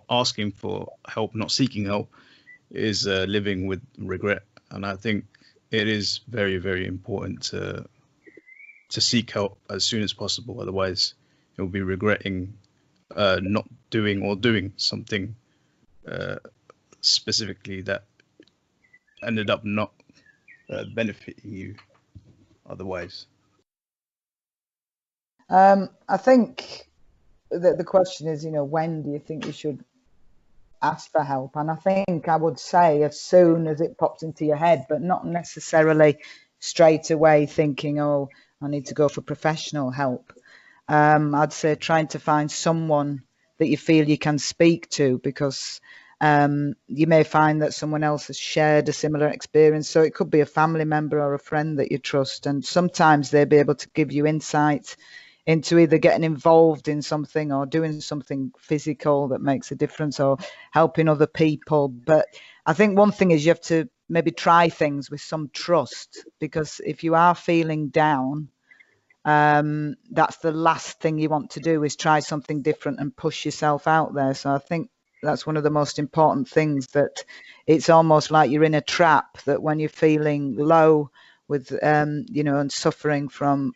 asking for help, not seeking help, is living with regret. And I think it is very, very important to seek help as soon as possible. Otherwise, you'll be regretting not doing or doing something specifically that ended up not benefiting you otherwise. I think that the question is, when do you think you should ask for help? And I think I would say as soon as it pops into your head, but not necessarily straight away thinking, oh, I need to go for professional help. I'd say trying to find someone that you feel you can speak to, because you may find that someone else has shared a similar experience. So it could be a family member or a friend that you trust, and sometimes they'll be able to give you insight into either getting involved in something or doing something physical that makes a difference, or helping other people. But I think one thing is you have to maybe try things with some trust, because if you are feeling down, that's the last thing you want to do, is try something different and push yourself out there. So I think that's one of the most important things, that it's almost like you're in a trap, that when you're feeling low with, and suffering from,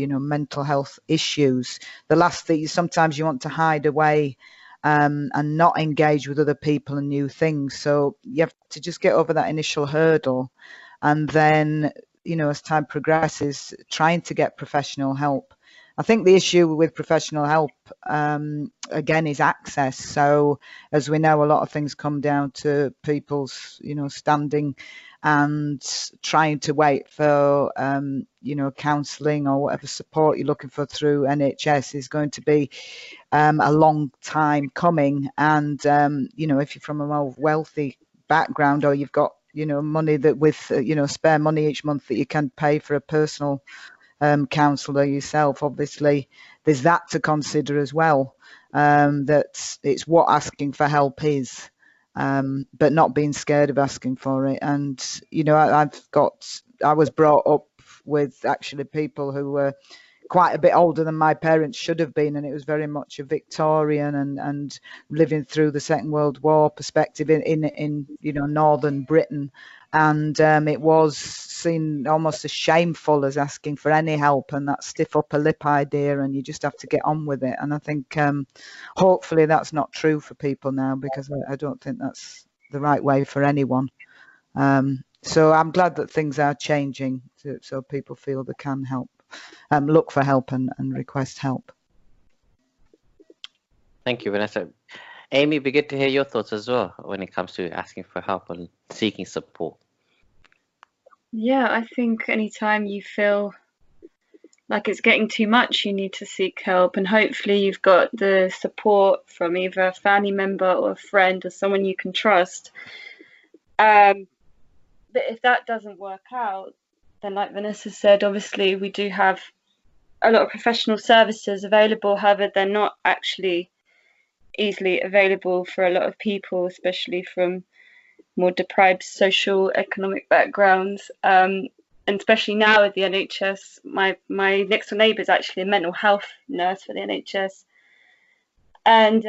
mental health issues, the last thing, sometimes you want to hide away and not engage with other people and new things. So you have to just get over that initial hurdle, and then, as time progresses, trying to get professional help. I think the issue with professional help, again, is access. So as we know, a lot of things come down to people's, standing and trying to wait for counselling or whatever support you're looking for through NHS is going to be a long time coming. And if you're from a more wealthy background, or you've got money that with spare money each month that you can pay for a personal counsellor yourself, obviously there's that to consider as well, that it's what asking for help is, but not being scared of asking for it. And I was brought up with actually people who were quite a bit older than my parents should have been, and it was very much a Victorian and living through the Second World War perspective in northern Britain, and it was seen almost as shameful as asking for any help, and that stiff upper lip idea, and you just have to get on with it. And I think hopefully that's not true for people now, because I don't think that's the right way for anyone. So I'm glad that things are changing so people feel they can help. Look for help and request help. Thank you, Vanessa. Aimee, it'd be good to hear your thoughts as well when it comes to asking for help and seeking support. Yeah, I think anytime you feel like it's getting too much, you need to seek help, and hopefully you've got the support from either a family member or a friend or someone you can trust. But if that doesn't work out, then like Vanessa said, obviously we do have a lot of professional services available. However, they're not actually easily available for a lot of people, especially from more deprived social economic backgrounds. And especially now with the NHS, my next door neighbour is actually a mental health nurse for the NHS. And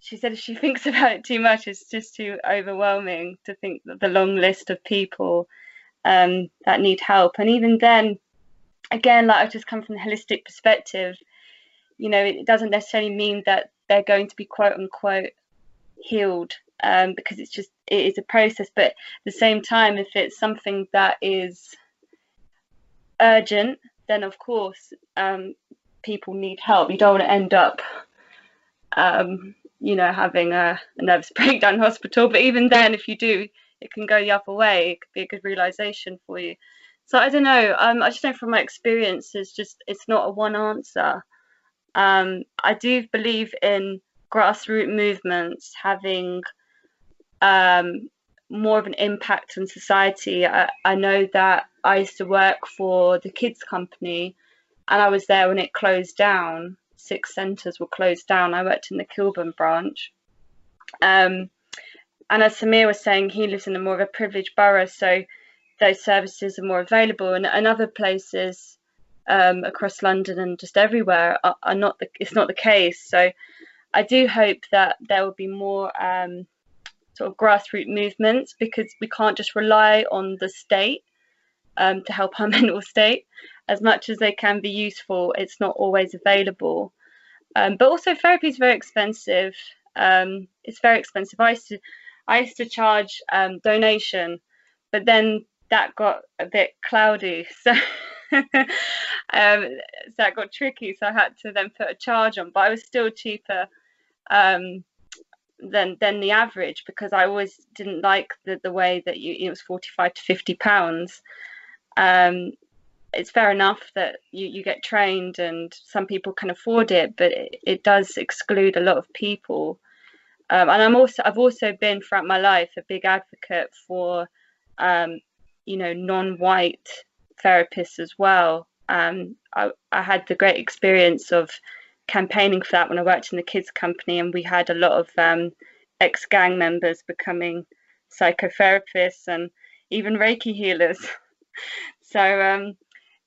she said if she thinks about it too much, it's just too overwhelming to think that the long list of people that need help. And even then, again, like I've just come from the holistic perspective, it doesn't necessarily mean that they're going to be quote unquote healed, because it is a process. But at the same time, if it's something that is urgent, then of course people need help. You don't want to end up having a nervous breakdown in hospital. But even then, if you do, it can go the other way. It could be a good realization for you. So I don't know. I just know from my experience, it's not a one answer. I do believe in grassroots movements having more of an impact on society. I know that I used to work for the kids company, and I was there when it closed down. 6 centres were closed down. I worked in the Kilburn branch. And as Samir was saying, he lives in a more of a privileged borough, so those services are more available. And other places across London and just everywhere are not. It's not the case. So I do hope that there will be more sort of grassroots movements, because we can't just rely on the state to help our mental state. As much as they can be useful, it's not always available. But also therapy is very expensive. It's very expensive. I used to charge donation, but then that got a bit cloudy, so that got tricky. So I had to then put a charge on, but I was still cheaper than the average, because I always didn't like the way that it was £45 to £50. It's fair enough that you get trained and some people can afford it, but it does exclude a lot of people. And I've also been throughout my life a big advocate for non-white therapists as well. I had the great experience of campaigning for that when I worked in the kids company, and we had a lot of ex-gang members becoming psychotherapists and even Reiki healers. So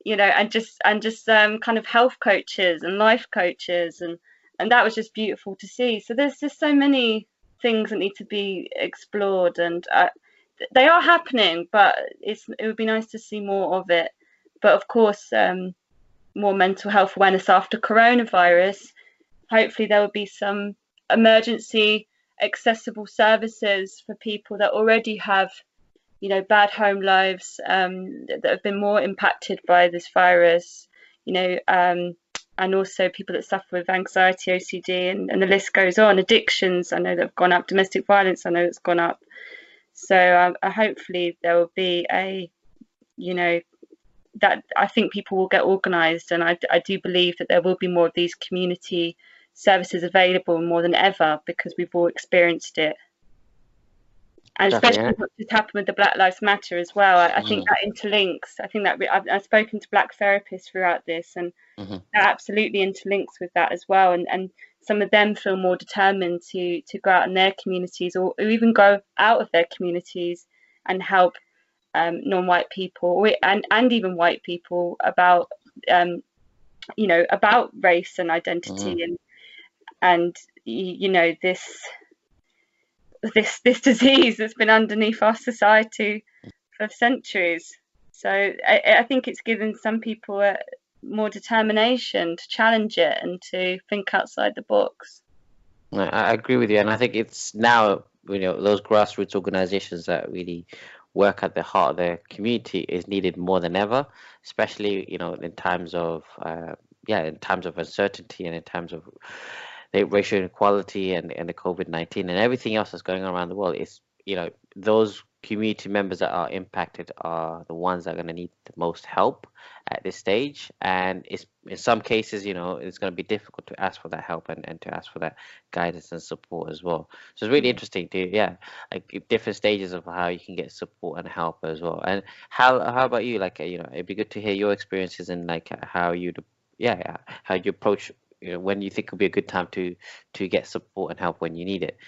and just kind of health coaches and life coaches, and that was just beautiful to see. So there's just so many things that need to be explored, and they are happening, but it would be nice to see more of it. But of course, more mental health awareness after coronavirus. Hopefully there will be some emergency accessible services for people that already have bad home lives, that have been more impacted by this virus, and also people that suffer with anxiety, OCD, and the list goes on. Addictions, I know that have gone up. Domestic violence, I know it's gone up. So hopefully there will be that I think people will get organised, and I do believe that there will be more of these community services available more than ever, because we've all experienced it. And especially what just happened with the Black Lives Matter as well. I think that interlinks. I think that I've spoken to Black therapists throughout this, and that absolutely interlinks with that as well. And some of them feel more determined to go out in their communities, or even go out of their communities and help non-white people and even white people about about race and identity and this disease that's been underneath our society for centuries. So I think it's given some people more determination to challenge it and to think outside the box. I agree with you, and I think it's now those grassroots organizations that really work at the heart of the community is needed more than ever, especially in times of uncertainty and in times of the racial inequality and the COVID-19 and everything else that's going on around the world. Is those community members that are impacted are the ones that are going to need the most help at this stage, and it's in some cases it's going to be difficult to ask for that help and to ask for that guidance and support as well. So it's really interesting to different stages of how you can get support and help as well. And how about you, it'd be good to hear your experiences and how you approach when you think would be a good time to get support and help when you need it.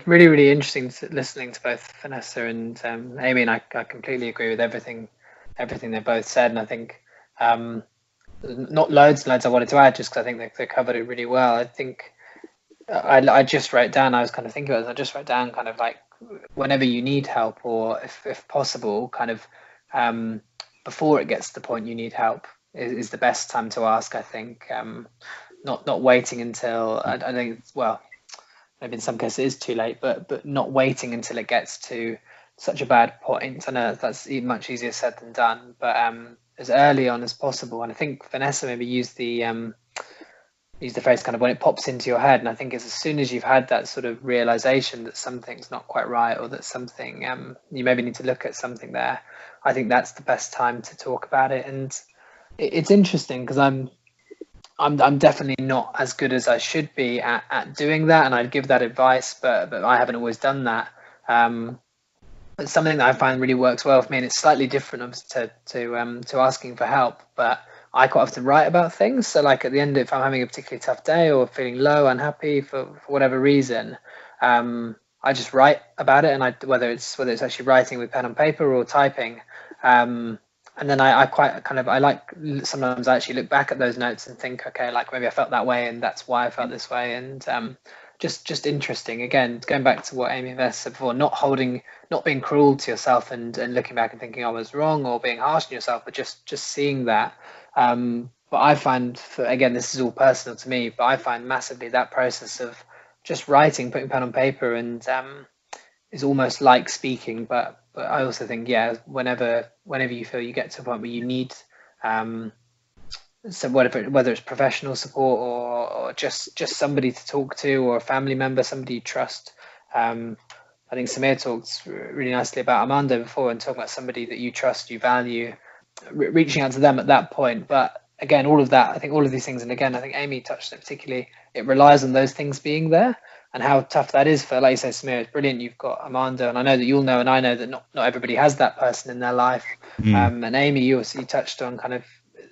Really, really interesting listening to both Vanessa and Aimee, and I completely agree with everything they both said. And I think not loads I wanted to add, just because I think they covered it really well. I think I just wrote down, I was kind of thinking about this, I just wrote down kind of like whenever you need help, or if possible, kind of before it gets to the point you need help is the best time to ask, I think. Not waiting until, I think, maybe in some cases it is too late, but not waiting until it gets to such a bad point. I know that's much easier said than done, but as early on as possible. And I think Vanessa maybe used the phrase kind of when it pops into your head. And I think it's as soon as you've had that sort of realization that something's not quite right, or that something you maybe need to look at something there, I think that's the best time to talk about it. And it's interesting because I'm definitely not as good as I should be at doing that, and I'd give that advice, but I haven't always done that. It's something that I find really works well for me, and it's slightly different to asking for help. But I quite often write about things. So like at the end, if I'm having a particularly tough day or feeling low, unhappy for whatever reason, I just write about it, and whether it's actually writing with pen and paper or typing. And then I sometimes I actually look back at those notes and think, okay, like maybe I felt that way and that's why I felt this way. And just interesting. Again, going back to what Aimee and Vanessa said before, not being cruel to yourself and looking back and thinking I was wrong, or being harsh on yourself, but just seeing that. But I find, again, this is all personal to me, but I find massively that process of just writing, putting pen on paper, and is almost like speaking, but I also think, whenever you feel you get to a point where you need, so whether it's professional support or just somebody to talk to, or a family member, somebody you trust. I think Samir talked really nicely about Armando before, and talking about somebody that you trust, you value, reaching out to them at that point. But again, all of that, I think all of these things, and again, I think Aimee touched on it particularly, it relies on those things being there. And how tough that is for, like you say, Samir, it's brilliant. You've got Armando, and I know that you'll know, and I know that not everybody has that person in their life. And Aimee, you touched on kind of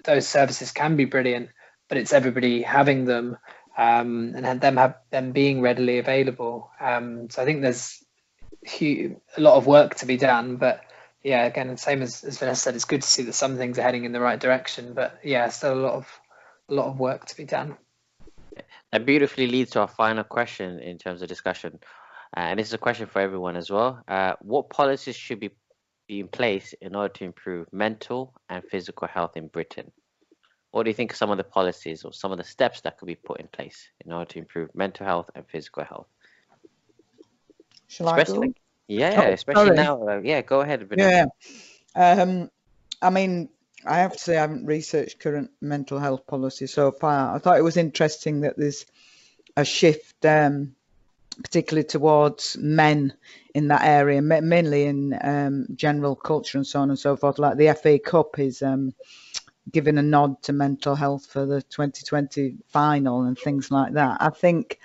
those services can be brilliant, but it's everybody having them, and them being readily available. So I think there's a lot of work to be done, but again, same as Vanessa said, it's good to see that some things are heading in the right direction, but still a lot of work to be done. That beautifully leads to our final question in terms of discussion. And this is a question for everyone as well. What policies should be in place in order to improve mental and physical health in Britain? What do you think are some of the policies or some of the steps that could be put in place in order to improve mental health and physical health? Shall I go? Especially now. Go ahead, Vanessa. I mean, I have to say I haven't researched current mental health policy so far. I thought it was interesting that there's a shift particularly towards men in that area, mainly in general culture and so on and so forth. Like the FA Cup is giving a nod to mental health for the 2020 final and things like that. I think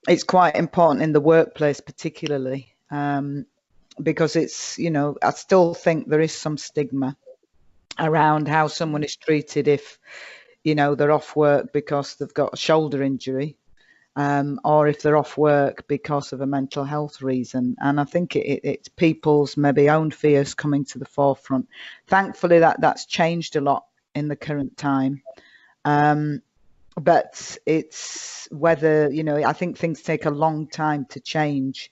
it's quite important in the workplace, particularly because it's, I still think there is some stigma around how someone is treated if, they're off work because they've got a shoulder injury, or if they're off work because of a mental health reason. And I think it's people's maybe own fears coming to the forefront. Thankfully, that's changed a lot in the current time. But it's whether, I think things take a long time to change.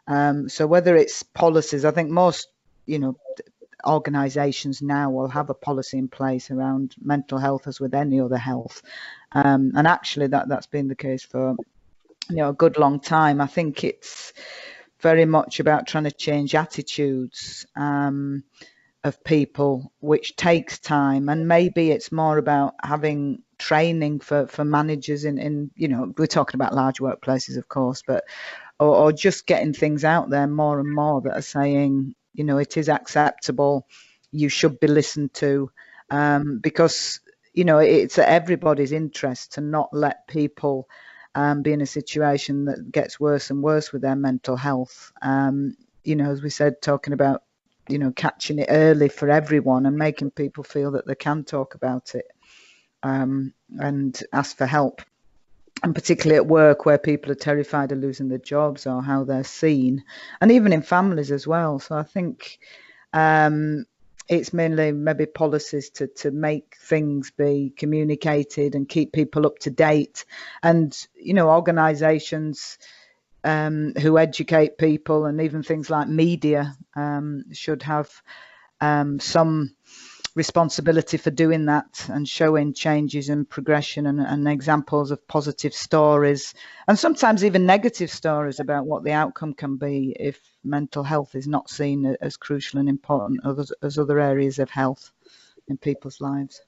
So whether it's policies, I think most, organisations now will have a policy in place around mental health as with any other health. And actually that's been the case for, a good long time. I think it's very much about trying to change attitudes of people, which takes time. And maybe it's more about having training for managers in we're talking about large workplaces, of course, but or just getting things out there more and more that are saying, it is acceptable, you should be listened to, because, it's at everybody's interest to not let people be in a situation that gets worse and worse with their mental health. As we said, talking about, catching it early for everyone and making people feel that they can talk about it and ask for help. And particularly at work, where people are terrified of losing their jobs or how they're seen, and even in families as well. So I think it's mainly maybe policies to make things be communicated and keep people up to date. And, organisations who educate people, and even things like media should have some responsibility for doing that and showing changes and progression and examples of positive stories, and sometimes even negative stories about what the outcome can be if mental health is not seen as crucial and important as other areas of health in people's lives.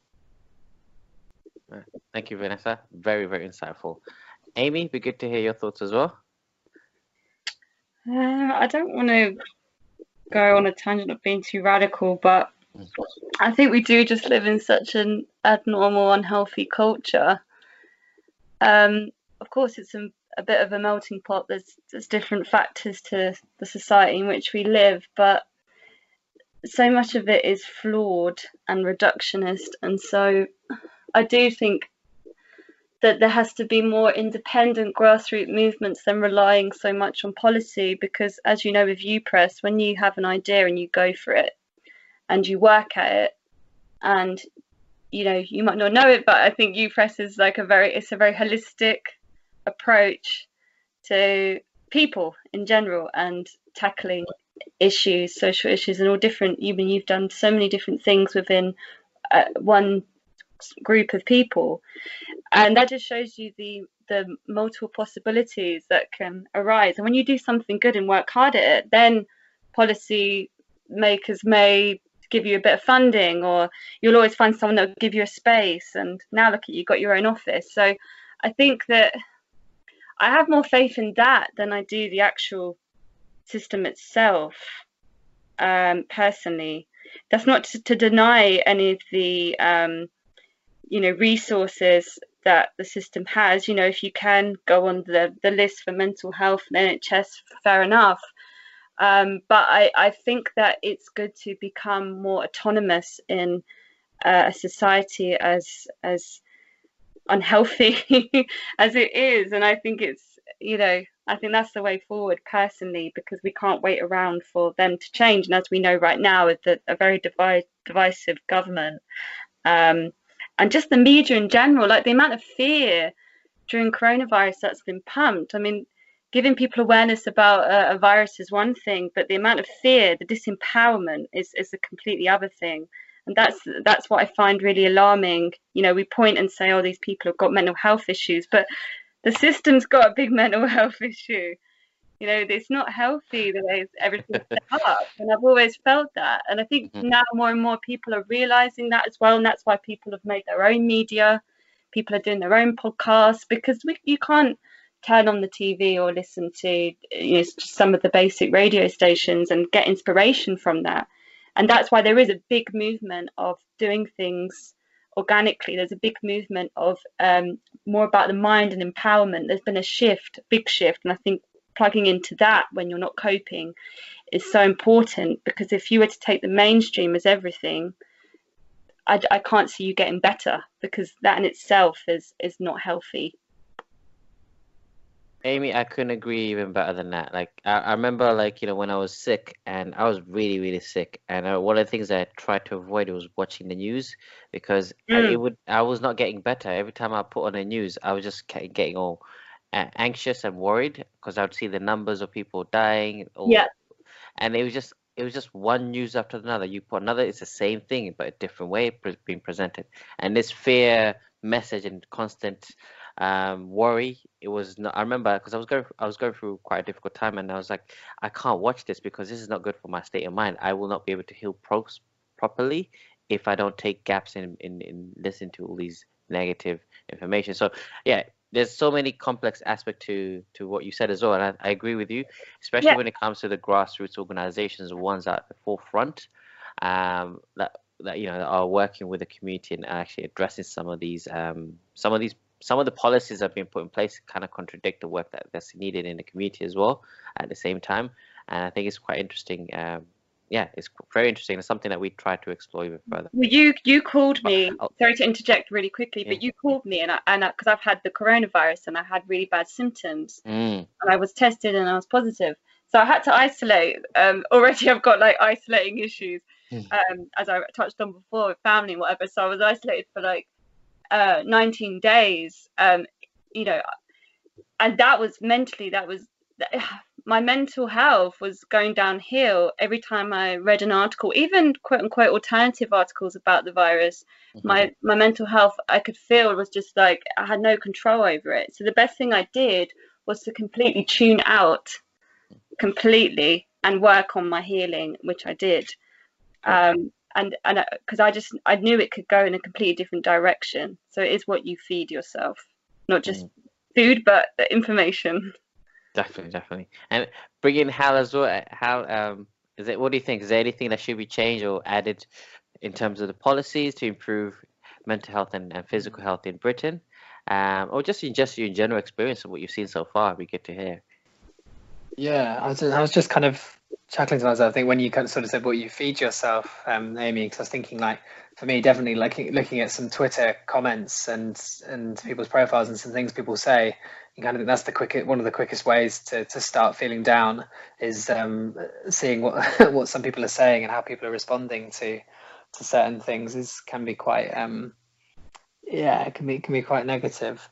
Thank you, Vanessa. Very, very insightful. Aimee, it'd be good to hear your thoughts as well. I don't want to go on a tangent of being too radical, but I think we do just live in such an abnormal, unhealthy culture. Of course, it's a bit of a melting pot. There's different factors to the society in which we live, but so much of it is flawed and reductionist. And so I do think that there has to be more independent grassroots movements than relying so much on policy, because as you know with UPress, when you have an idea and you go for it and you work at it, and you might not know it, but I think UPress is it's a very holistic approach to people in general and tackling issues, social issues, and all different. You've done so many different things within one group of people, and that just shows you the multiple possibilities that can arise. And when you do something good and work hard at it, then policy makers may give you a bit of funding, or you'll always find someone that will give you a space. And now look at you, got your own office. So I think that I have more faith in that than I do the actual system itself, personally. That's not to deny any of the resources that the system has. If you can go on the list for mental health and NHS, fair enough. But I think that it's good to become more autonomous in a society as unhealthy as it is. And I think I think that's the way forward personally, because we can't wait around for them to change. And as we know right now, with a very divisive government, and just the media in general, like the amount of fear during coronavirus that's been pumped. I mean, giving people awareness about a virus is one thing, but the amount of fear, the disempowerment is a completely other thing. And that's what I find really alarming. We point and say, oh, these people have got mental health issues, but the system's got a big mental health issue. It's not healthy the way everything's set up. And I've always felt that. And I think now more and more people are realizing that as well. And that's why people have made their own media. People are doing their own podcasts, because you can't turn on the TV or listen to some of the basic radio stations and get inspiration from that. And that's why there is a big movement of doing things organically. There's a big movement of more about the mind and empowerment. There's been a big shift, and I think plugging into that when you're not coping is so important, because if you were to take the mainstream as everything, I can't see you getting better, because that in itself is not healthy. Aimee, I couldn't agree even better than that. Like I remember, like, when I was sick, and I was really, really sick, and one of the things I tried to avoid was watching the news, because I was not getting better. Every time I put on the news, I was just getting all anxious and worried, because I would see the numbers of people dying. And it was just one news after another. You put another, it's the same thing but a different way being presented, and this fear message and constant worry. It was not, I remember, because I was going through quite a difficult time, and I was like, I can't watch this because this is not good for my state of mind. I will not be able to heal properly if I don't take gaps in listening to all these negative information. So yeah, there's so many complex aspects to what you said as well, and I agree with you, especially when it comes to the grassroots organizations, the ones at the forefront, that are working with the community and actually addressing some of the policies that have been put in place kind of contradict the work that's needed in the community as well at the same time. And I think it's quite interesting. It's very interesting. It's something that we try to explore even further. Well, you called me. Sorry to interject really quickly, but you called me, and because I've had the coronavirus and I had really bad symptoms, and I was tested and I was positive, so I had to isolate. Already I've got like isolating issues, as I touched on before, with family and whatever. So I was isolated for like 19 days, and that was mentally, my mental health was going downhill every time I read an article, even quote unquote alternative articles about the virus. My mental health, I could feel, was just like I had no control over it. So the best thing I did was to completely tune out completely and work on my healing, which I did. And because I knew it could go in a completely different direction. So it is what you feed yourself, not just food, but information. Definitely. And bring in Hal as well. Hal, what do you think? Is there anything that should be changed or added in terms of the policies to improve mental health and physical health in Britain? Or just your general experience of what you've seen so far? We get to hear. Yeah, I was just kind of chuckling to myself. I think when you kind of sort of said what you feed yourself, Aimee, because I was thinking, like, for me, definitely looking at some Twitter comments and people's profiles and some things people say, you kind of think that's one of the quickest ways to start feeling down, is seeing what some people are saying and how people are responding to certain things can be quite it can be quite negative.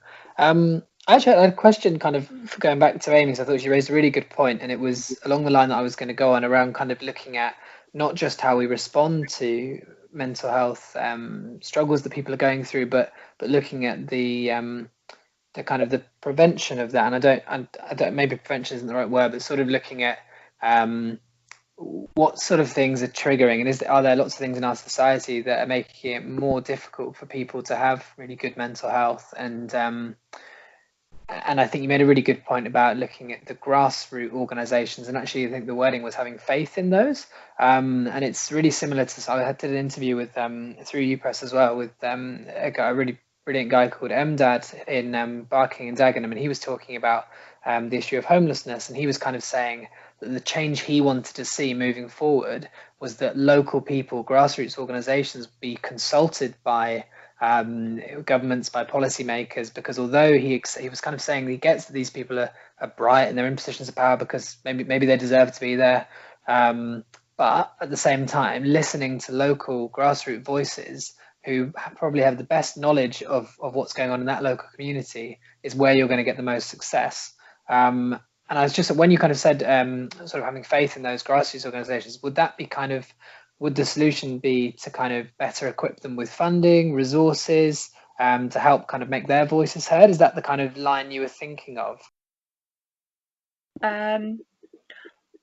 Actually, I had a question kind of going back to Aimee, so I thought she raised a really good point, and it was along the line that I was going to go on, around kind of looking at not just how we respond to mental health struggles that people are going through, but looking at the kind of the prevention of that. And I don't maybe prevention isn't the right word, but sort of looking at what sort of things are triggering, and are there lots of things in our society that are making it more difficult for people to have really good mental health? And I think you made a really good point about looking at the grassroots organizations, and actually I think the wording was having faith in those. And it's really similar to, I did an interview with through UPress as well, with a really brilliant guy called Mdad in Barking and Dagenham, and he was talking about the issue of homelessness, and he was kind of saying that the change he wanted to see moving forward was that local people, grassroots organizations, be consulted by governments, by policymakers, because although he was kind of saying he gets that these people are bright and they're in positions of power because maybe they deserve to be there, but at the same time, listening to local grassroots voices who probably have the best knowledge of what's going on in that local community is where you're going to get the most success. And I was just, when you kind of said sort of having faith in those grassroots organizations, would the solution be to kind of better equip them with funding, resources, to help kind of make their voices heard? Is that the kind of line you were thinking of?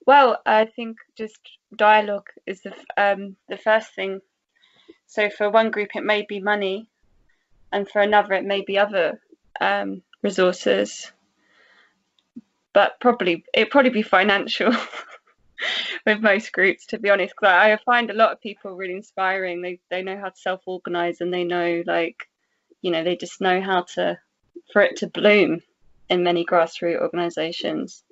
Well, I think just dialogue is the first thing. So for one group, it may be money, and for another, it may be other resources. but it'd probably be financial with most groups, to be honest. Because I find a lot of people really inspiring. They know how to self-organize, and they know, like, they just know how for it to bloom in many grassroots organizations.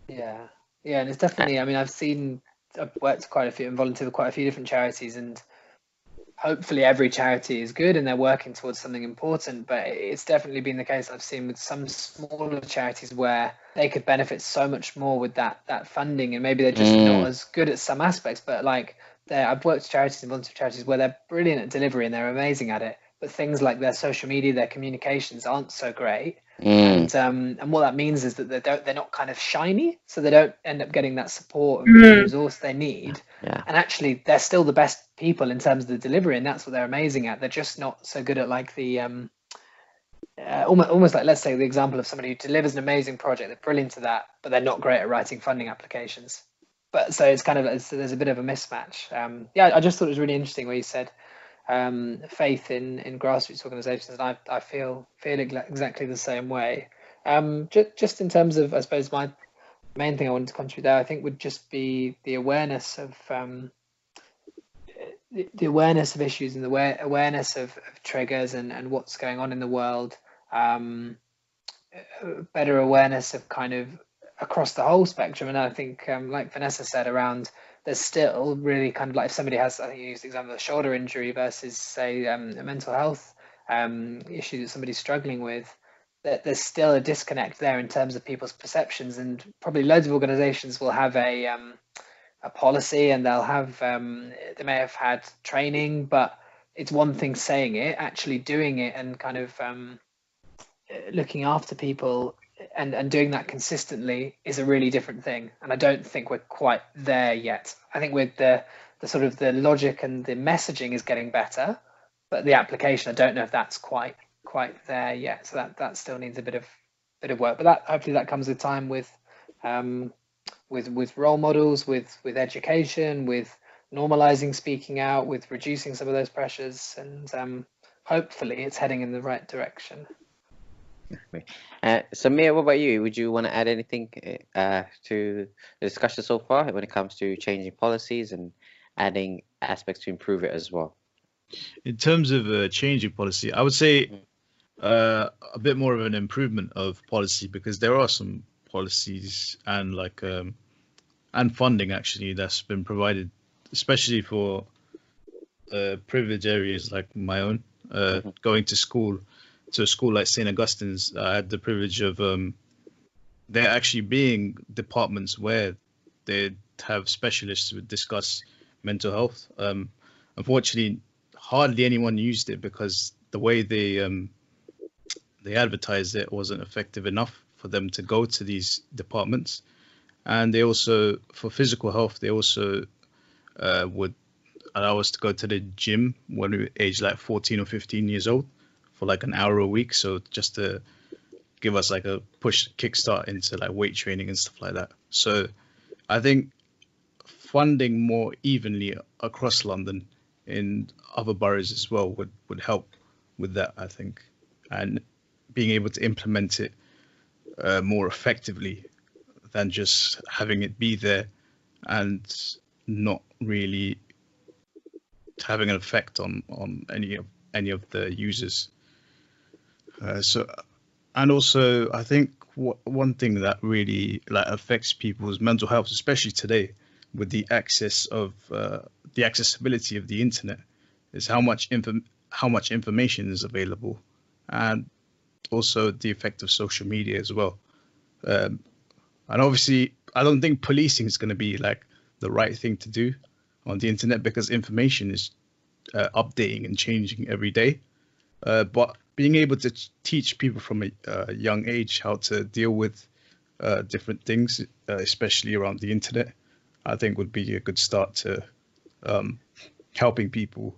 Yeah, and it's definitely, I mean, I've worked and volunteered with quite a few different charities, and hopefully every charity is good and they're working towards something important, but it's definitely been the case I've seen with some smaller charities where they could benefit so much more with that funding, and maybe they're just not as good at some aspects, but like I've worked with charities and volunteer charities where they're brilliant at delivery and they're amazing at it, but things like their social media, their communications aren't so great. And what that means is that they're not kind of shiny, so they don't end up getting that support and resource they need. And actually they're still the best people in terms of the delivery, and that's what they're amazing at. They're just not so good at like the almost like, let's say, the example of somebody who delivers an amazing project, they're brilliant at that, but they're not great at writing funding applications. But so it's kind of, there's a bit of a mismatch. I just thought it was really interesting where you said faith in grassroots organizations, and I feel exactly the same way. Just in terms of, I suppose, my main thing I wanted to contribute there, I think, would just be the awareness of issues, and the awareness of triggers and what's going on in the world. Better awareness of kind of across the whole spectrum. And I think, like Vanessa said, around, there's still really kind of like, if somebody has, I think you used the example of a shoulder injury versus, say, a mental health issue that somebody's struggling with, that there's still a disconnect there in terms of people's perceptions. And probably loads of organizations will have a policy, and they'll have they may have had training, but it's one thing saying it, actually doing it and kind of looking after people and doing that consistently is a really different thing. And I don't think we're quite there yet. I think with the sort of the logic and the messaging is getting better, but the application, I don't know if that's quite there yet. So that still needs a bit of work. But hopefully that comes with time, with role models, with education, with normalizing speaking out, with reducing some of those pressures, and hopefully it's heading in the right direction. Samir, what about you? Would you want to add anything to the discussion so far when it comes to changing policies and adding aspects to improve it as well? In terms of changing policy, I would say a bit more of an improvement of policy, because there are some policies and and funding actually that's been provided, especially for privileged areas like my own. Going to a school like St. Augustine's, I had the privilege of there actually being departments where they have specialists who discuss mental health. Unfortunately, hardly anyone used it because the way they advertised it wasn't effective enough for them to go to these departments. And they also, for physical health, they also would allow us to go to the gym when we were aged like 14 or 15 years old for like an hour a week. So just to give us like a kickstart into like weight training and stuff like that. So I think funding more evenly across London in other boroughs as well would help with that, I think, and being able to implement it more effectively than just having it be there and not really having an effect on any of the users. And also I think one thing that really affects people's mental health, especially today with the accessibility of the internet, is how much information is available, and also the effect of social media as well. And obviously I don't think policing is going to be like the right thing to do on the internet, because information is updating and changing every day. But being able to teach people from a young age how to deal with different things, especially around the internet, I think would be a good start to helping people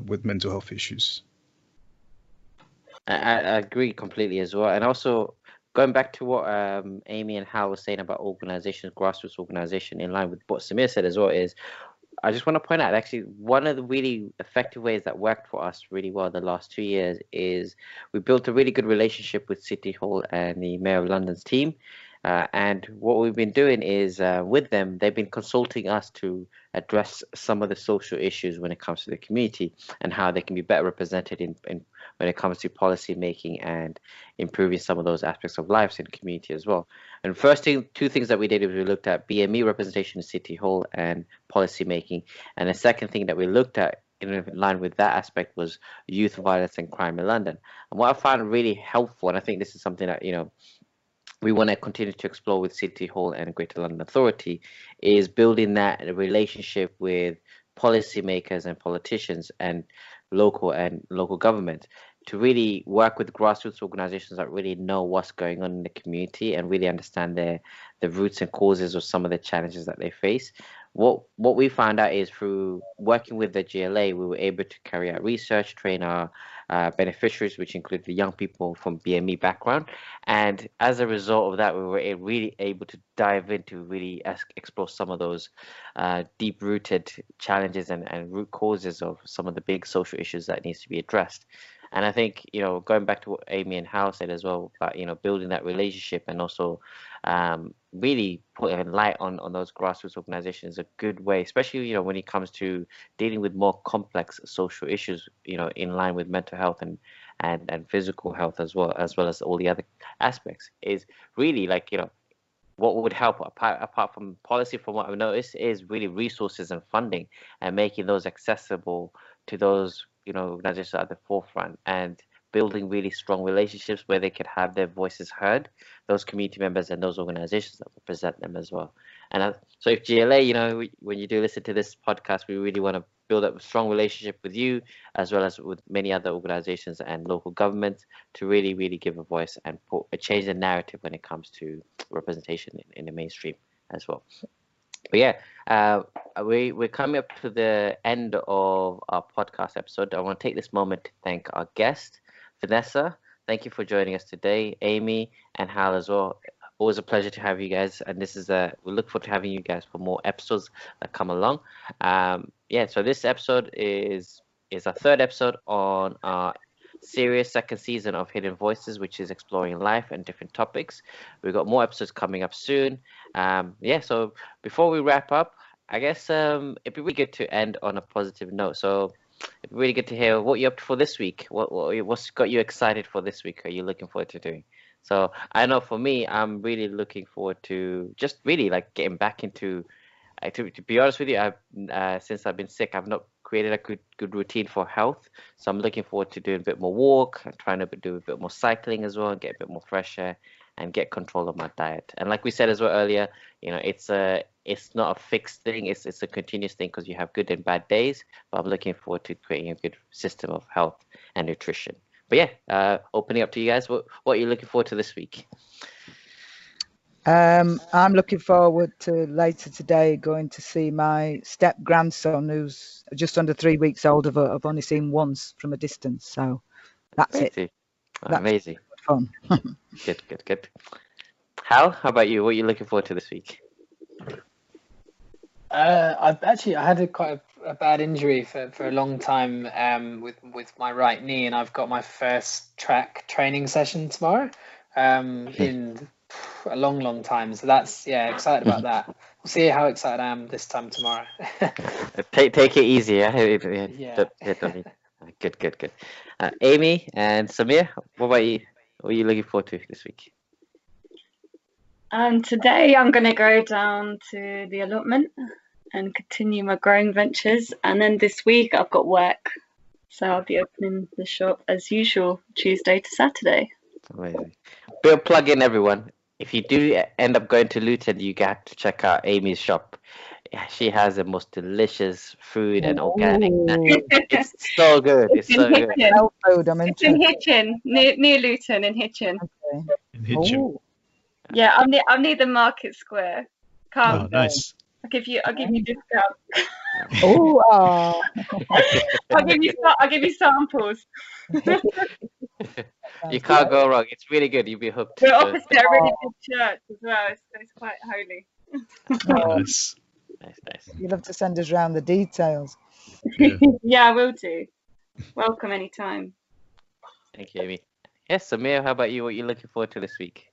with mental health issues. I agree completely as well. And also, going back to what Aimee and Hal was saying about organizations, grassroots organization, in line with what Samir said as well, is I just want to point out, actually, one of the really effective ways that worked for us really well the last 2 years is we built a really good relationship with City Hall and the Mayor of London's team. And what we've been doing is with them, they've been consulting us to address some of the social issues when it comes to the community and how they can be better represented in when it comes to policy making and improving some of those aspects of lives in the community as well. And two things that we did is we looked at BME representation in City Hall and policy making. And the second thing that we looked at in line with that aspect was youth violence and crime in London. And what I found really helpful, and I think this is something that, we want to continue to explore with City Hall and Greater London Authority, is building that relationship with policymakers and politicians and local government to really work with grassroots organizations that really know what's going on in the community and really understand the roots and causes of some of the challenges that they face. What we found out is through working with the GLA, we were able to carry out research, train our beneficiaries, which include the young people from BME background. And as a result of that, we were really able to dive into really explore some of those deep-rooted challenges and root causes of some of the big social issues that needs to be addressed. And I think, going back to what Aimee and Hal said as well about, building that relationship and also really putting a light on those grassroots organizations is a good way, especially, when it comes to dealing with more complex social issues, in line with mental health and physical health as well as all the other aspects, is really what would help apart from policy, from what I've noticed, is really resources and funding and making those accessible to those organizations at the forefront and building really strong relationships where they could have their voices heard, those community members and those organizations that represent them as well. And so if GLA, when you do listen to this podcast, we really want to build up a strong relationship with you as well as with many other organizations and local governments to really, really give a voice and change the narrative when it comes to representation in the mainstream as well. But yeah, we're coming up to the end of our podcast episode. I want to take this moment to thank our guest, Vanessa. Thank you for joining us today. Aimee and Hal as well. Always a pleasure to have you guys. And this is we look forward to having you guys for more episodes that come along. So this episode is our third episode on our series second season of Hidden Voices, which is exploring life and different topics. We've got more episodes coming up soon. So before we wrap up, I guess it'd be really good to end on a positive note. So it'd be really good to hear what you're up to for this week. What's got you excited for this week? Are you looking forward to doing? So I know for me, I'm really looking forward to just really getting back into. To be honest with you, since I've been sick, I've not created a good routine for health. So I'm looking forward to doing a bit more walk, and trying to do a bit more cycling as well, and get a bit more fresh air, and get control of my diet. And like we said as well earlier, it's not a fixed thing. It's a continuous thing because you have good and bad days. But I'm looking forward to creating a good system of health and nutrition. But yeah, opening up to you guys, what are you looking forward to this week? I'm looking forward to later today going to see my step grandson, who's just under 3 weeks old. I've only seen once from a distance, so that's it. Amazing. Fun. Good. Hal, how about you? What are you looking forward to this week? I had quite a bad injury for a long time with my right knee, and I've got my first track training session tomorrow in a long time. So that's excited about that. We'll see how excited I am this time tomorrow. Take it easy. Yeah. Good. Aimee and Samir, what about you? What are you looking forward to this week? Today I'm going to go down to the allotment and continue my growing ventures. And then this week I've got work. So I'll be opening the shop as usual, Tuesday to Saturday. Amazing. Bill, plug in everyone. If you do end up going to Luton, you have to check out Aimee's shop. Yeah, she has the most delicious food and organic. It's so good. It's so good. It's in Hitchin, near Luton in Hitchin. Okay. In Hitchin. Oh. Yeah, I'm near the market square. Come. Oh, nice. I'll give you discount. Oh. I'll give you samples. You can't go wrong. It's really good. You'll be hooked. We're opposite a really big church as well. So it's quite holy. Nice. Nice. You'll have to send us round the details. Yeah. Yeah, I will do. Welcome anytime. Thank you, Aimee. Yes, Samir, how about you? What are you looking forward to this week?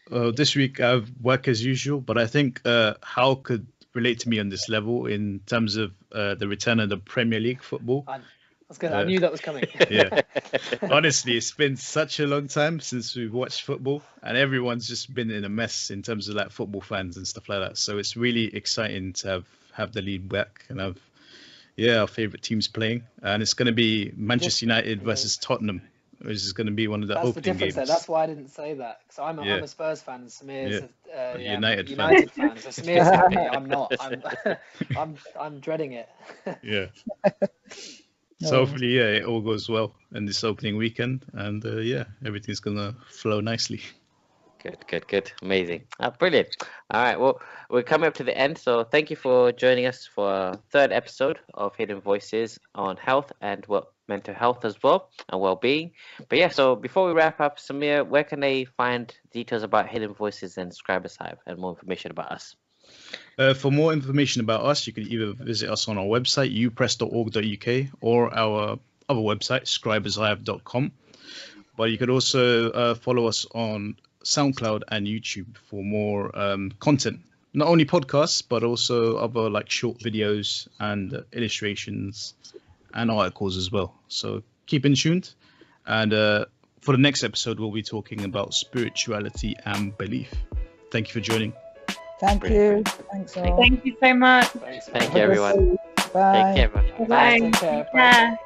This week I've work as usual, but I think Hal could relate to me on this level in terms of the return of the Premier League football. I knew that was coming. Yeah. Honestly, it's been such a long time since we've watched football, and everyone's just been in a mess in terms of like football fans and stuff like that. So it's really exciting to have the league back and have our favorite teams playing, and it's going to be Manchester United versus Tottenham, which is going to be one of the That's the opening difference games. there. That's why I didn't say that. Because I'm a Spurs fan and Samir's a United fan. So Samir's happy. I'm not. I'm dreading it. Yeah. So hopefully, it all goes well in this opening weekend, and everything's gonna flow nicely. Good. Amazing. Brilliant. All right. Well, we're coming up to the end. So thank you for joining us for our third episode of Hidden Voices on health and mental health as well, and well-being. But yeah, so before we wrap up, Samir, where can they find details about Hidden Voices and ScribersHive and more information about us? For more information about us, you can either visit us on our website, upress.org.uk, or our other website, scribershive.com. But you could also follow us on SoundCloud and YouTube for more content, not only podcasts, but also other like short videos and illustrations and articles as well. So keep in tuned. And for the next episode, we'll be talking about spirituality and belief. Thank you for joining. Thank you. Thanks all. Thank you so much. Thank you, everyone. Bye. Take care, everyone. Bye. Take care. Bye.